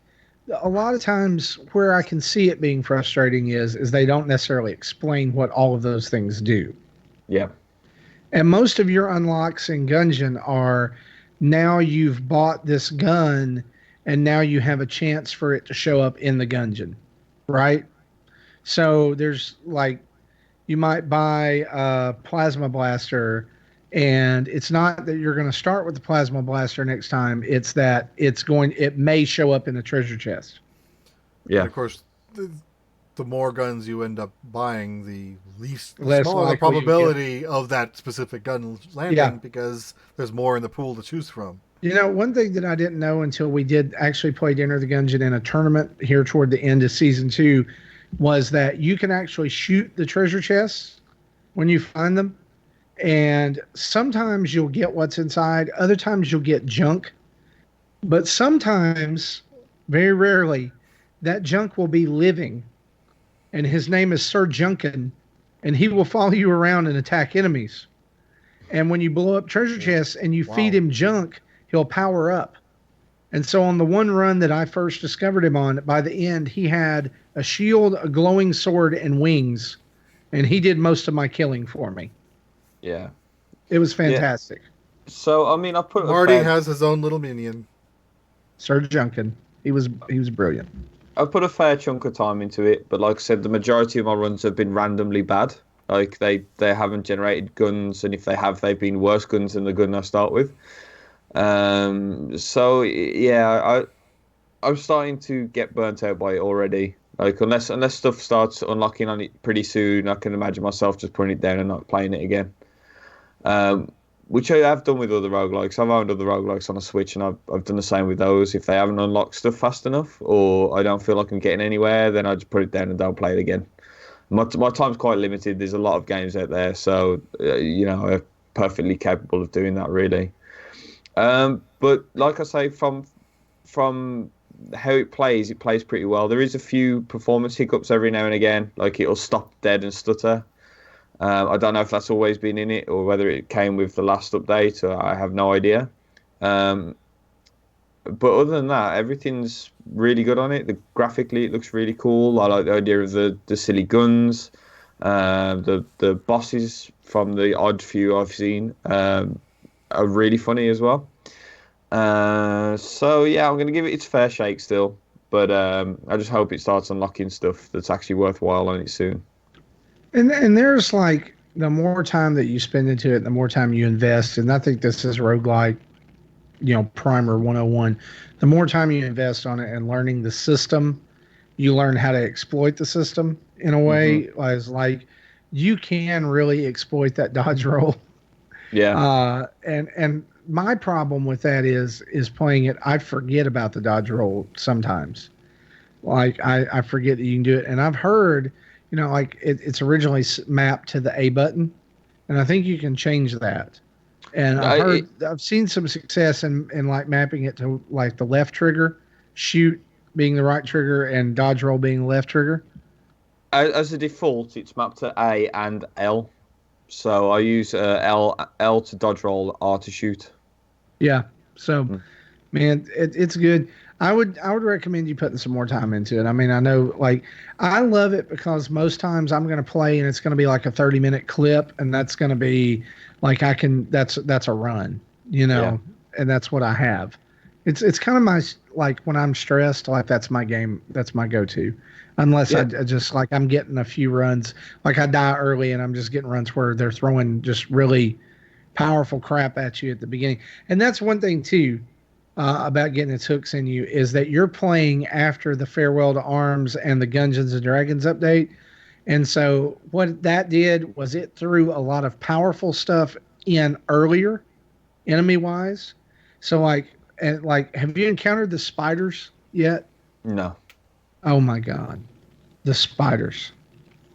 a lot of times where I can see it being frustrating is they don't necessarily explain what all of those things do. yeah, And most of your unlocks in Gungeon are now you've bought this gun and now you have a chance for it to show up in the Gungeon, right? So there's like you might buy a plasma blaster, and it's not that you're going to start with the plasma blaster next time, it's that it may show up in a treasure chest. And yeah. of course, the more guns you end up buying, the Less smaller the likely you get. probability of that specific gun Yeah. landing because there's more in the pool to choose from. One thing that I didn't know until we did actually play Enter the Gungeon in a tournament here toward the end of season 2 was that you can actually shoot the treasure chests when you find them. And sometimes you'll get what's inside, other times you'll get junk. But sometimes, very rarely, that junk will be living. And his name is Sir Junkin. And he will follow you around and attack enemies. And when you blow up treasure chests and you feed Wow. him junk, he'll power up. And so on the one run that I first discovered him on, by the end, he had a shield, a glowing sword, and wings. And he did most of my killing for me. Yeah. It was Yeah. fantastic. So I mean, I put Marty has his own little minion. Sir Junkin. He was brilliant. I've put a fair chunk of time into it, but like I said, the majority of my runs have been randomly bad. Like they haven't generated guns, and if they have, they've been worse guns than the gun I start with. So yeah, I'm starting to get burnt out by it already. Like unless stuff starts unlocking on it pretty soon, I can imagine myself just putting it down and not playing it again. Which I have done with other roguelikes. I've owned other roguelikes on a Switch, and I've done the same with those. If they haven't unlocked stuff fast enough, or I don't feel like I'm getting anywhere, then I just put it down and don't play it again. My time's quite limited. There's a lot of games out there, so I'm perfectly capable of doing that, really. But like I say, from how it plays pretty well. There is a few performance hiccups every now and again, like it'll stop dead and stutter. I don't know if that's always been in it or whether it came with the last update. I have no idea. But other than that, everything's really good on it. Graphically, it looks really cool. I like the idea of the silly guns. The bosses from the odd few I've seen are really funny as well. So yeah, I'm going to give it its fair shake still. But I just hope it starts unlocking stuff that's actually worthwhile on it soon. And there's like the more time that you spend into it, the more time you invest. And I think this is roguelike, primer 101. The more time you invest on it and learning the system, you learn how to exploit the system in a way. As like you can really exploit that dodge roll. Yeah. And my problem with that is playing it. I forget about the dodge roll sometimes. Like I forget that you can do it, and I've heard, like it's originally mapped to the A button, and I think you can change that. And I've seen some success in like mapping it to like the left trigger, shoot being the right trigger, and dodge roll being the left trigger. As a default, it's mapped to A and L. So I use L to dodge roll, R to shoot. Yeah. So Man, it's good. I would recommend you putting some more time into it. I mean, I know like I love it because most times I'm going to play and it's going to be like a 30-minute clip and that's going to be like that's a run, you Yeah. know, and that's what I have. It's kind of my like when I'm stressed, like that's my game, that's my go-to. Unless Yeah. I just like I'm getting a few runs, like I die early and I'm just getting runs where they're throwing just really powerful crap at you at the beginning. And that's one thing too about getting its hooks in you is that you're playing after the Farewell to Arms and the Gungeons and Dragons update. And so what that did was it threw a lot of powerful stuff in earlier, enemy wise. So like have you encountered the spiders yet? No. Oh my god. The spiders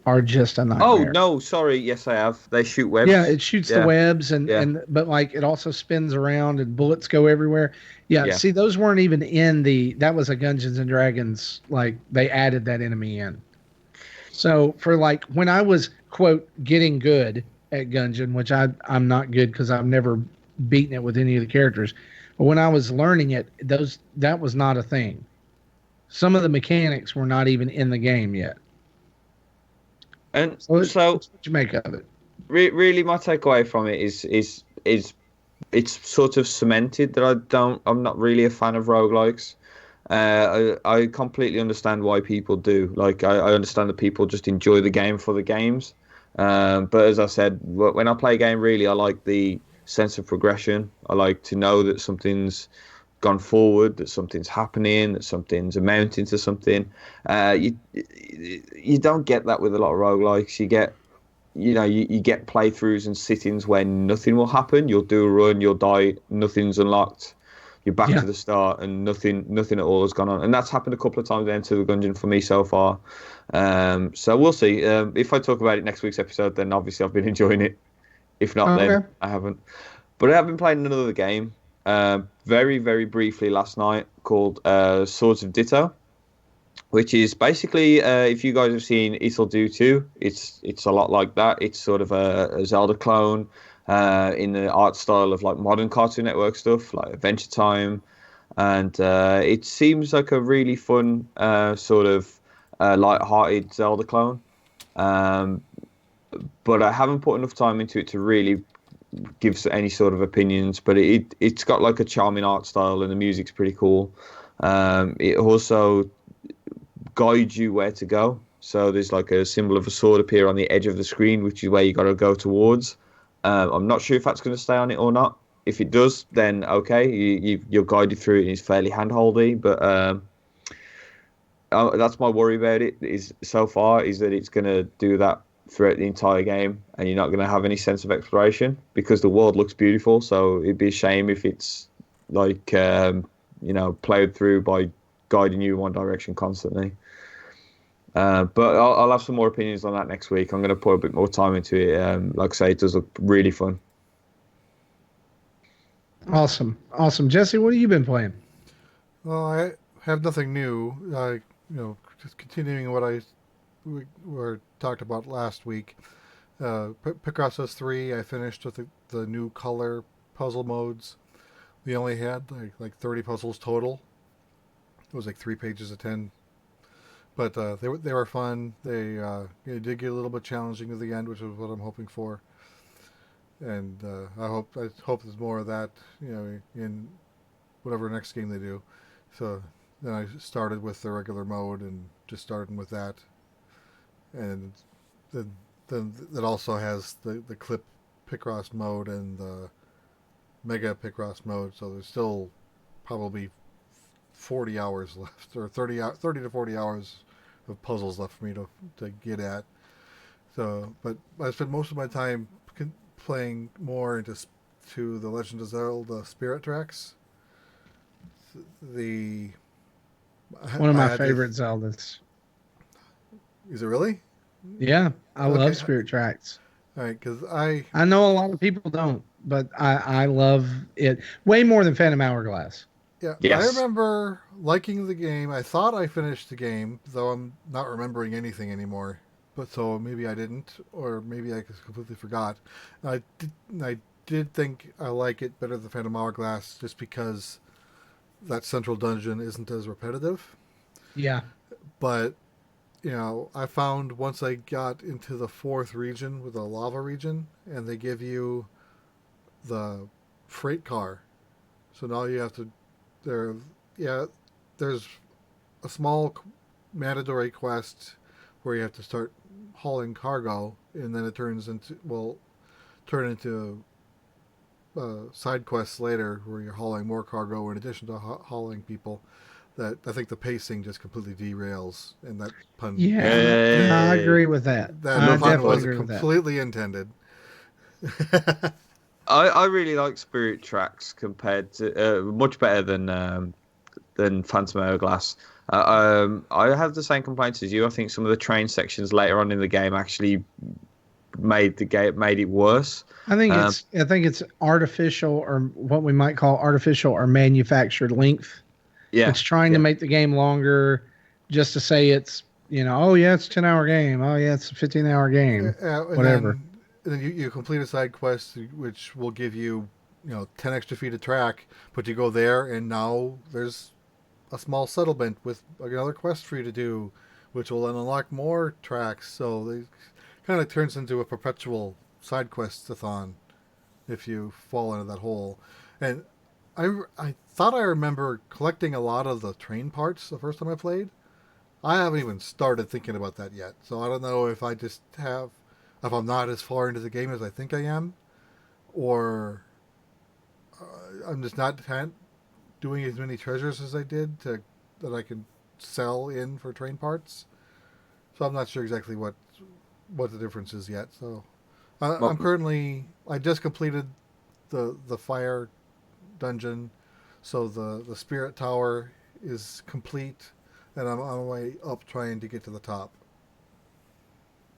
are just a Oh nightmare. no, sorry. Yes, I have. They shoot Yeah, webs. it shoots the Yeah. webs Yeah. and but like it also spins around and bullets go everywhere. Yeah, Yeah. see those weren't even in the that was a Dungeons and Dragons like they added that enemy in. So for like when I was quote getting good at Gungeon, which I'm not good because I've never beaten it with any of the characters, but when I was learning it, those that was not a thing. Some of the mechanics were not even in the game yet. And So so, it's what you make of it. really, my takeaway from it is it's sort of cemented that I'm not really a fan of roguelikes. I completely understand why people do. Like, I understand that people just enjoy the game for the games. But as I said, when I play a game, really, I like the sense of progression. I like to know that something's gone forward, that something's happening, that something's amounting to something. You don't get that with a lot of roguelikes. You get playthroughs and sittings when nothing will happen. You'll do a run, you'll die, nothing's unlocked. You're back Yeah. to the start, and nothing at all has gone on. And that's happened a couple of times in Enter the Gungeon for me so far. So we'll see. If I talk about it next week's episode, then obviously I've been enjoying it. If not, then Okay. I haven't. But I have been playing another game, very, very briefly last night called Swords of Ditto, which is basically if you guys have seen It'll Do Too, it's a lot like that. It's sort of a Zelda clone in the art style of like modern Cartoon Network stuff, like Adventure Time, and it seems like a really fun sort of light-hearted Zelda clone. Um, but I haven't put enough time into it to really give any sort of opinions. But it's got like a charming art style, and the music's pretty cool. It also guide you where to go. So there's like a symbol of a sword appear on the edge of the screen, which is where you got to go towards. I'm not sure if that's going to stay on it or not. If it does, then okay, you're guided through it and it's fairly handholdy. But that's my worry about it. Is so far is that it's going to do that throughout the entire game, and you're not going to have any sense of exploration because the world looks beautiful. So it'd be a shame if it's like played through by guiding you in one direction constantly. But I'll have some more opinions on that next week. I'm going to put a bit more time into it. Like I say, it does look really fun. Awesome. Awesome. Jesse, what have you been playing? Well, I have nothing new. Just continuing what we were talked about last week. Picross 3, I finished with the new color puzzle modes. We only had like 30 puzzles total. It was like 3 pages of 10, but they were fun. They did get a little bit challenging at the end, which is what I'm hoping for. And I hope there's more of that, in whatever next game they do. So then I started with the regular mode and just starting with that, and then it also has the clip Picross mode and the mega Picross mode. So there's still probably 40 hours left, or 30 to 40 hours of puzzles left for me to get at. So, but I spent most of my time playing more to the Legend of Zelda Spirit Tracks. The One of I my had favorite this. Zeldas. Is it really? Yeah, I love Okay. Spirit Tracks. All right, because I I know a lot of people don't, but I love it way more than Phantom Hourglass. yeah, I Yes. remember liking the game. I thought I finished the game, though I'm not remembering anything anymore. But so maybe I didn't, or maybe I completely forgot. I did think I like it better than Phantom Hourglass just because that central dungeon isn't as repetitive. Yeah. But I found once I got into the fourth region with the lava region, and they give you the freight car. So now you have to there. Yeah, there's a small mandatory quest where you have to start hauling cargo, and then it turn into side quests later where you're hauling more cargo in addition to hauling people. That I think the pacing just completely derails, and that pun I agree with that. I pun definitely was agree with that. completely intended. I really like Spirit Tracks compared to much better than Phantom Hourglass. I have the same complaints as you. I think some of the train sections later on in the game actually made it worse. I think it's artificial, or what we might call artificial or manufactured length. Yeah, it's trying to make the game longer, just to say it's oh yeah, it's a 10-hour game. Oh yeah, it's a 15-hour game. Whatever. Then you complete a side quest which will give you 10 extra feet of track, but you go there and now there's a small settlement with another quest for you to do, which will then unlock more tracks. So it kind of turns into a perpetual side quest-a-thon if you fall into that hole. And I thought I remember collecting a lot of the train parts the first time I played. I haven't even started thinking about that yet, so I don't know if I'm not as far into the game as I think I am, or I'm just not doing as many treasures as I did that I can sell in for train parts. So I'm not sure exactly what the difference is yet. So I just completed the fire dungeon, so the spirit tower is complete, and I'm on my way up trying to get to the top.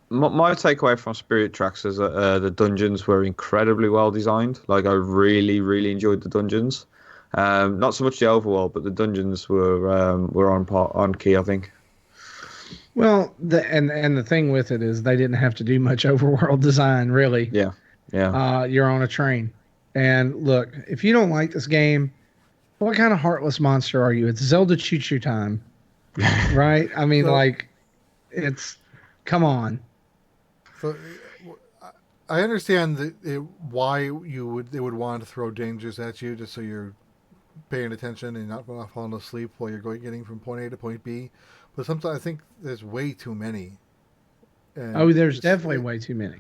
My takeaway from Spirit Tracks is that the dungeons were incredibly well designed. Like, I really, really enjoyed the dungeons. Not so much the overworld, but the dungeons were on key, I think. Well, the thing with it is they didn't have to do much overworld design, really. Yeah. You're on a train, and look, if you don't like this game, what kind of heartless monster are you? It's Zelda Choo Choo time, right? I mean, it's come on. So I understand why they would want to throw dangers at you, just so you're paying attention and not falling asleep while you're getting from point A to point B. But sometimes I think there's way too many. There's definitely way too many.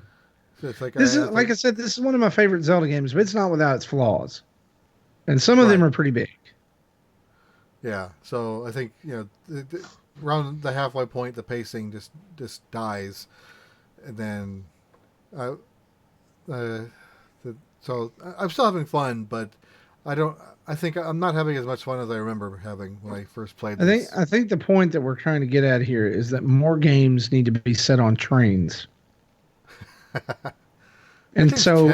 So it's like I said, this is one of my favorite Zelda games, but it's not without its flaws, and some of them are pretty big. Yeah, so I think around the halfway point, the pacing just dies, and then, so I'm still having fun, but I think I'm not having as much fun as I remember having when I first played this. I think the point that we're trying to get at here is that more games need to be set on trains. And so,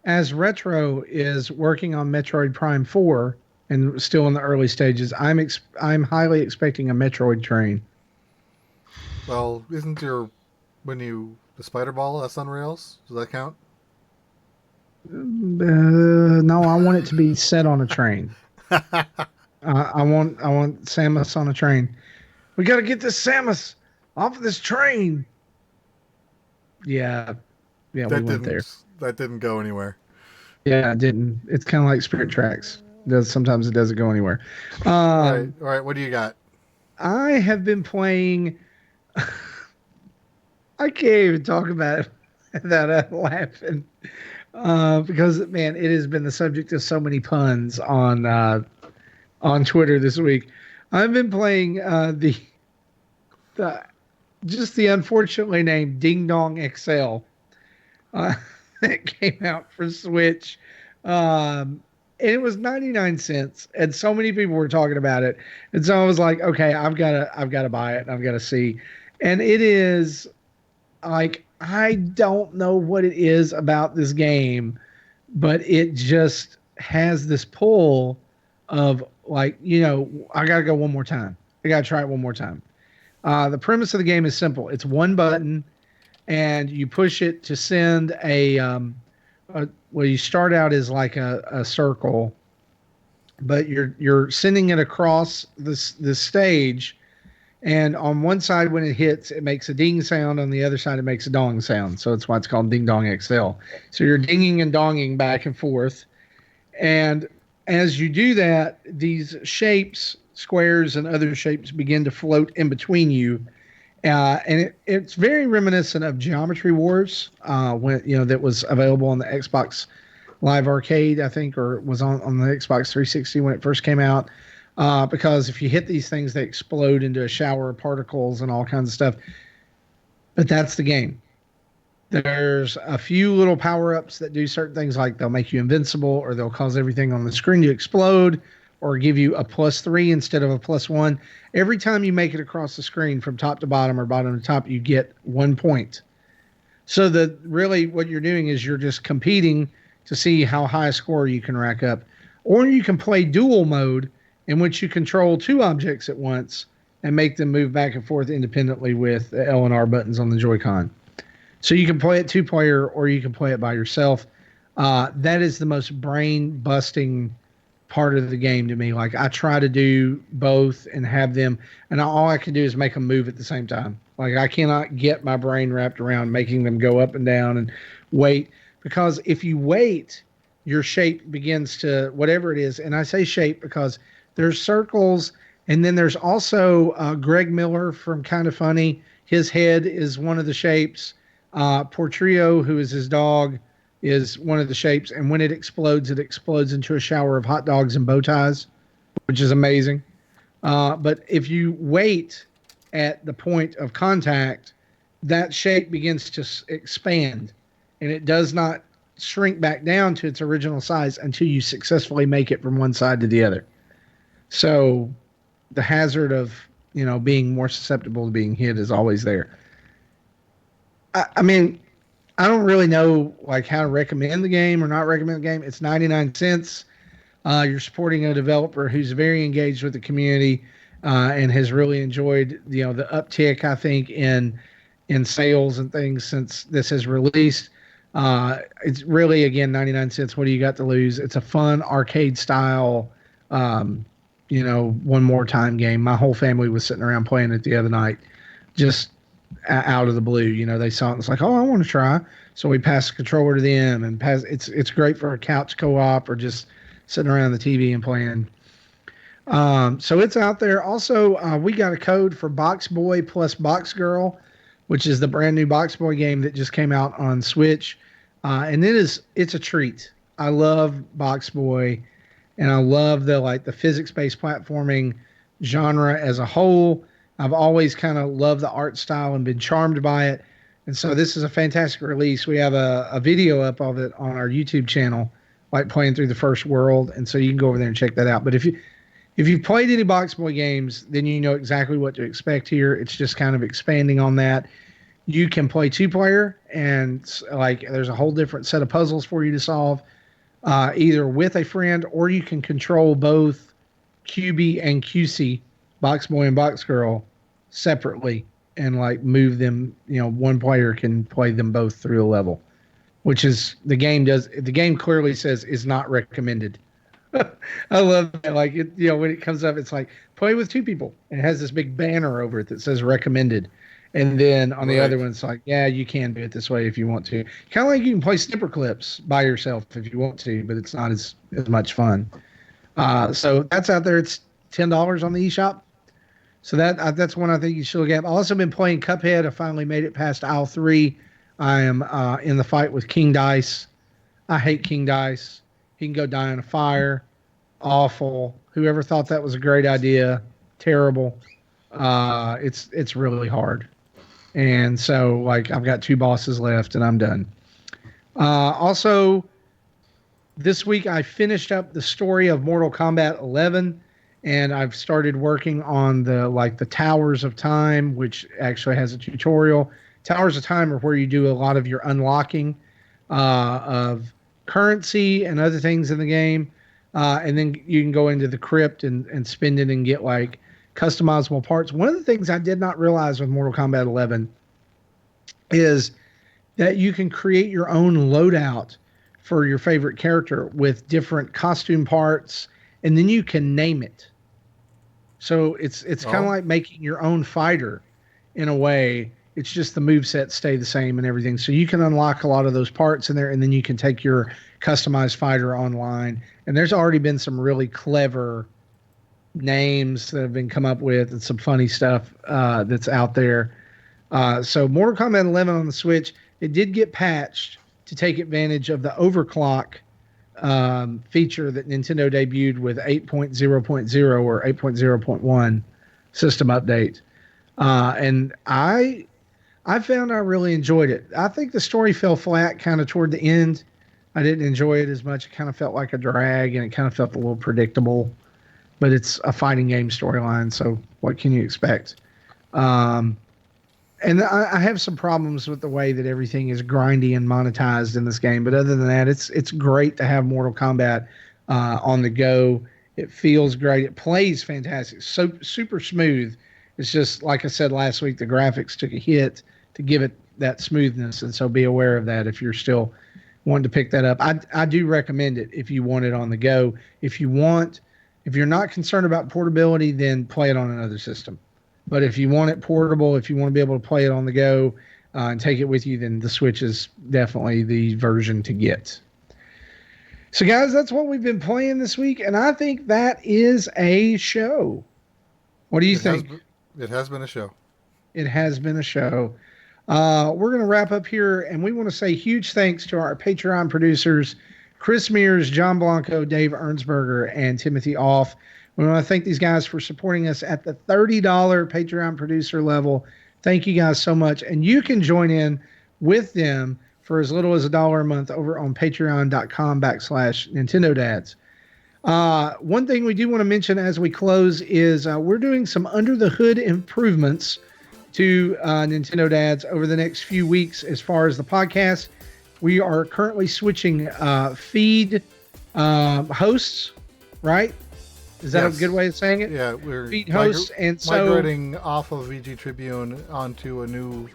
as Retro is working on Metroid Prime 4 and still in the early stages, I'm highly expecting a Metroid train. Well, isn't the spider ball, that's on rails? Does that count? No, I want it to be set on a train. I want Samus on a train. We got to get this Samus off of this train. Yeah, we went there. That didn't go anywhere. Yeah, it didn't. It's kind of like Spirit Tracks. Sometimes it doesn't go anywhere. All right. What do you got? I have been playing. I can't even talk about it without laughing. Because, man, it has been the subject of so many puns on Twitter this week. I've been playing the unfortunately named Ding Dong XL that came out for Switch. And it was 99 cents, and so many people were talking about it. And so I was like, okay, I've got to buy it, and I've got to see. And it is like, I don't know what it is about this game, but it just has this pull of like, I got to go one more time. I got to try it one more time. The premise of the game is simple. It's one button, and you push it to send you start out as like a circle, but you're sending it across this stage, and on one side when it hits, it makes a ding sound. On the other side, it makes a dong sound. So that's why it's called Ding Dong XL. So you're dinging and donging back and forth, and as you do that, these shapes, squares and other shapes, begin to float in between you. It's very reminiscent of Geometry Wars, when that was available on the Xbox Live Arcade, I think, or was on the Xbox 360 when it first came out. Because if you hit these things, they explode into a shower of particles and all kinds of stuff. But that's the game. There's a few little power ups that do certain things, like they'll make you invincible, or they'll cause everything on the screen to explode, or give you a +3 instead of a +1. Every time you make it across the screen from top to bottom or bottom to top, you get 1 point. So really what you're doing is you're just competing to see how high a score you can rack up. Or you can play dual mode, in which you control two objects at once and make them move back and forth independently with the L and R buttons on the Joy-Con. So you can play it two-player, or you can play it by yourself. That is the most brain-busting part of the game to me. Like, I try to do both and have them, and all I can do is make them move at the same time. Like, I cannot get my brain wrapped around making them go up and down and wait, because if you wait, your shape begins to, whatever it is, and I say shape because there's circles, and then there's also Greg Miller from Kind of Funny. His head is one of the shapes. Portrio, who is his dog, is one of the shapes. And when it explodes into a shower of hot dogs and bow ties, which is amazing. But if you wait at the point of contact, that shape begins to expand, and it does not shrink back down to its original size until you successfully make it from one side to the other. So the hazard of, being more susceptible to being hit is always there. I mean, I don't really know like how to recommend the game or not recommend the game. It's 99 cents. You're supporting a developer who's very engaged with the community, and has really enjoyed, the uptick, I think, in sales and things since this has released. It's really, again, 99 cents. What do you got to lose? It's a fun arcade style, one more time game. My whole family was sitting around playing it the other night, just out of the blue. They saw it and it's like, oh, I want to try. So we passed the controller to them, and it's great for a couch co-op or just sitting around the TV and playing. So it's out there. Also, we got a code for Box Boy plus Box Girl, which is the brand new Box Boy game that just came out on Switch. And it's a treat. I love Box Boy, and I love the physics-based platforming genre as a whole. I've always kind of loved the art style and been charmed by it. And so this is a fantastic release. We have a video up of it on our YouTube channel, like playing through the first world. And so you can go over there and check that out. But if you've played any Box Boy games, then you know exactly what to expect here. It's just kind of expanding on that. You can play two-player, and there's a whole different set of puzzles for you to solve, either with a friend, or you can control both QB and QC, Box Boy and Box Girl, separately, and move them. One player can play them both through a level, which is the game clearly says is not recommended. I love that. When it comes up, it's like play with two people, and it has this big banner over it that says recommended. And then on the other one, it's like, yeah, you can do it this way if you want to. Kind of like you can play Snipper Clips by yourself if you want to, but it's not as much fun. So that's out there. It's $10 on the eShop. So that's one I think you should look at. I've also been playing Cuphead. I finally made it past aisle 3. I am in the fight with King Dice. I hate King Dice. He can go die in a fire. Awful. Whoever thought that was a great idea, terrible. It's really hard. And so I've got 2 bosses left and I'm done. Also, this week I finished up the story of Mortal Kombat 11. And I've started working on the Towers of Time, which actually has a tutorial. Towers of Time are where you do a lot of your unlocking of currency and other things in the game. And then you can go into the crypt and spend it and get customizable parts. One of the things I did not realize with Mortal Kombat 11 is that you can create your own loadout for your favorite character with different costume parts and then you can name it. So it's kind of like making your own fighter in a way. It's just the movesets stay the same and everything. So you can unlock a lot of those parts in there, and then you can take your customized fighter online. And there's already been some really clever names that have been come up with and some funny stuff that's out there. So Mortal Kombat 11 on the Switch, it did get patched to take advantage of the overclock feature that Nintendo debuted with 8.0.0 or 8.0.1 system update. And I found I really enjoyed it. I think the story fell flat kind of toward the end. I didn't enjoy it as much. It kind of felt like a drag, and it kind of felt a little predictable. But it's a fighting game storyline, so what can you expect? And I have some problems with the way that everything is grindy and monetized in this game. But other than that, it's great to have Mortal Kombat on the go. It feels great. It plays fantastic. So super smooth. It's just like I said last week, the graphics took a hit to give it that smoothness, and so be aware of that if you're still wanting to pick that up. I do recommend it if you want it on the go. If you're not concerned about portability, then play it on another system. But if you want it portable, if you want to be able to play it on the go and take it with you, then the Switch is definitely the version to get. So, guys, that's what we've been playing this week, and I think that is a show. What do you think? It has been a show. It has been a show. We're going to wrap up here, and we want to say huge thanks to our Patreon producers, Chris Mears, John Blanco, Dave Ernsberger, and Timothy Off. We want to thank these guys for supporting us at the $30 Patreon producer level. Thank you guys so much. And you can join in with them for as little as $1 a month over on patreon.com/Nintendo Dads. One thing we do want to mention as we close is we're doing some under the hood improvements to Nintendo Dads over the next few weeks as far as the podcast. We are currently switching feed hosts, right? Is that a good way of saying it? Yeah, we're feed hosts, and so migrating off of VG Tribune onto a new,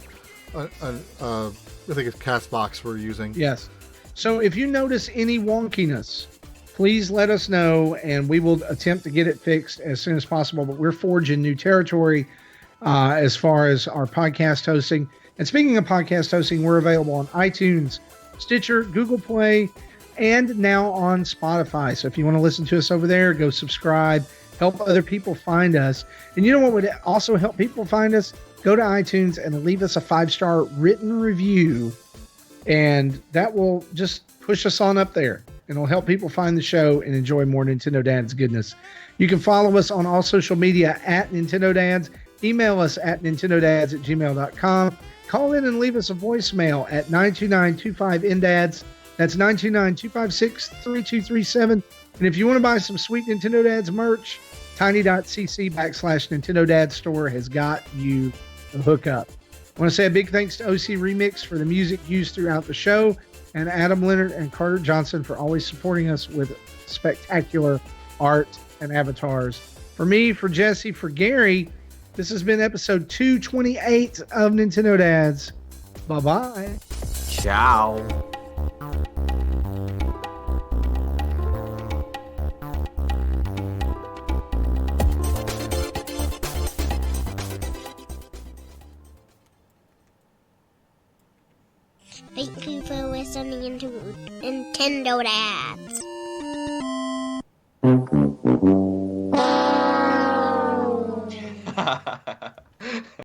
I think it's Castbox we're using. Yes. So if you notice any wonkiness, please let us know, and we will attempt to get it fixed as soon as possible. But we're forging new territory as far as our podcast hosting. And speaking of podcast hosting, we're available on iTunes, Stitcher, Google Play, and now on Spotify. So if you want to listen to us over there, go subscribe, help other people find us. And you know what would also help people find us? Go to iTunes and leave us a 5-star written review. And that will just push us on up there. And it'll help people find the show and enjoy more Nintendo Dads goodness. You can follow us on all social media at Nintendo Dads. Email us at nintendodads@gmail.com. Call in and leave us a voicemail at 929-25-NDADS. That's 929-256-3237. And if you want to buy some sweet Nintendo Dads merch, tiny.cc/Nintendo Dads store has got you the hookup. I want to say a big thanks to OC Remix for the music used throughout the show, and Adam Leonard and Carter Johnson for always supporting us with spectacular art and avatars. For me, for Jesse, for Gary, this has been episode 228 of Nintendo Dads. Bye-bye. Ciao. Thank you for listening to Nintendo Dads.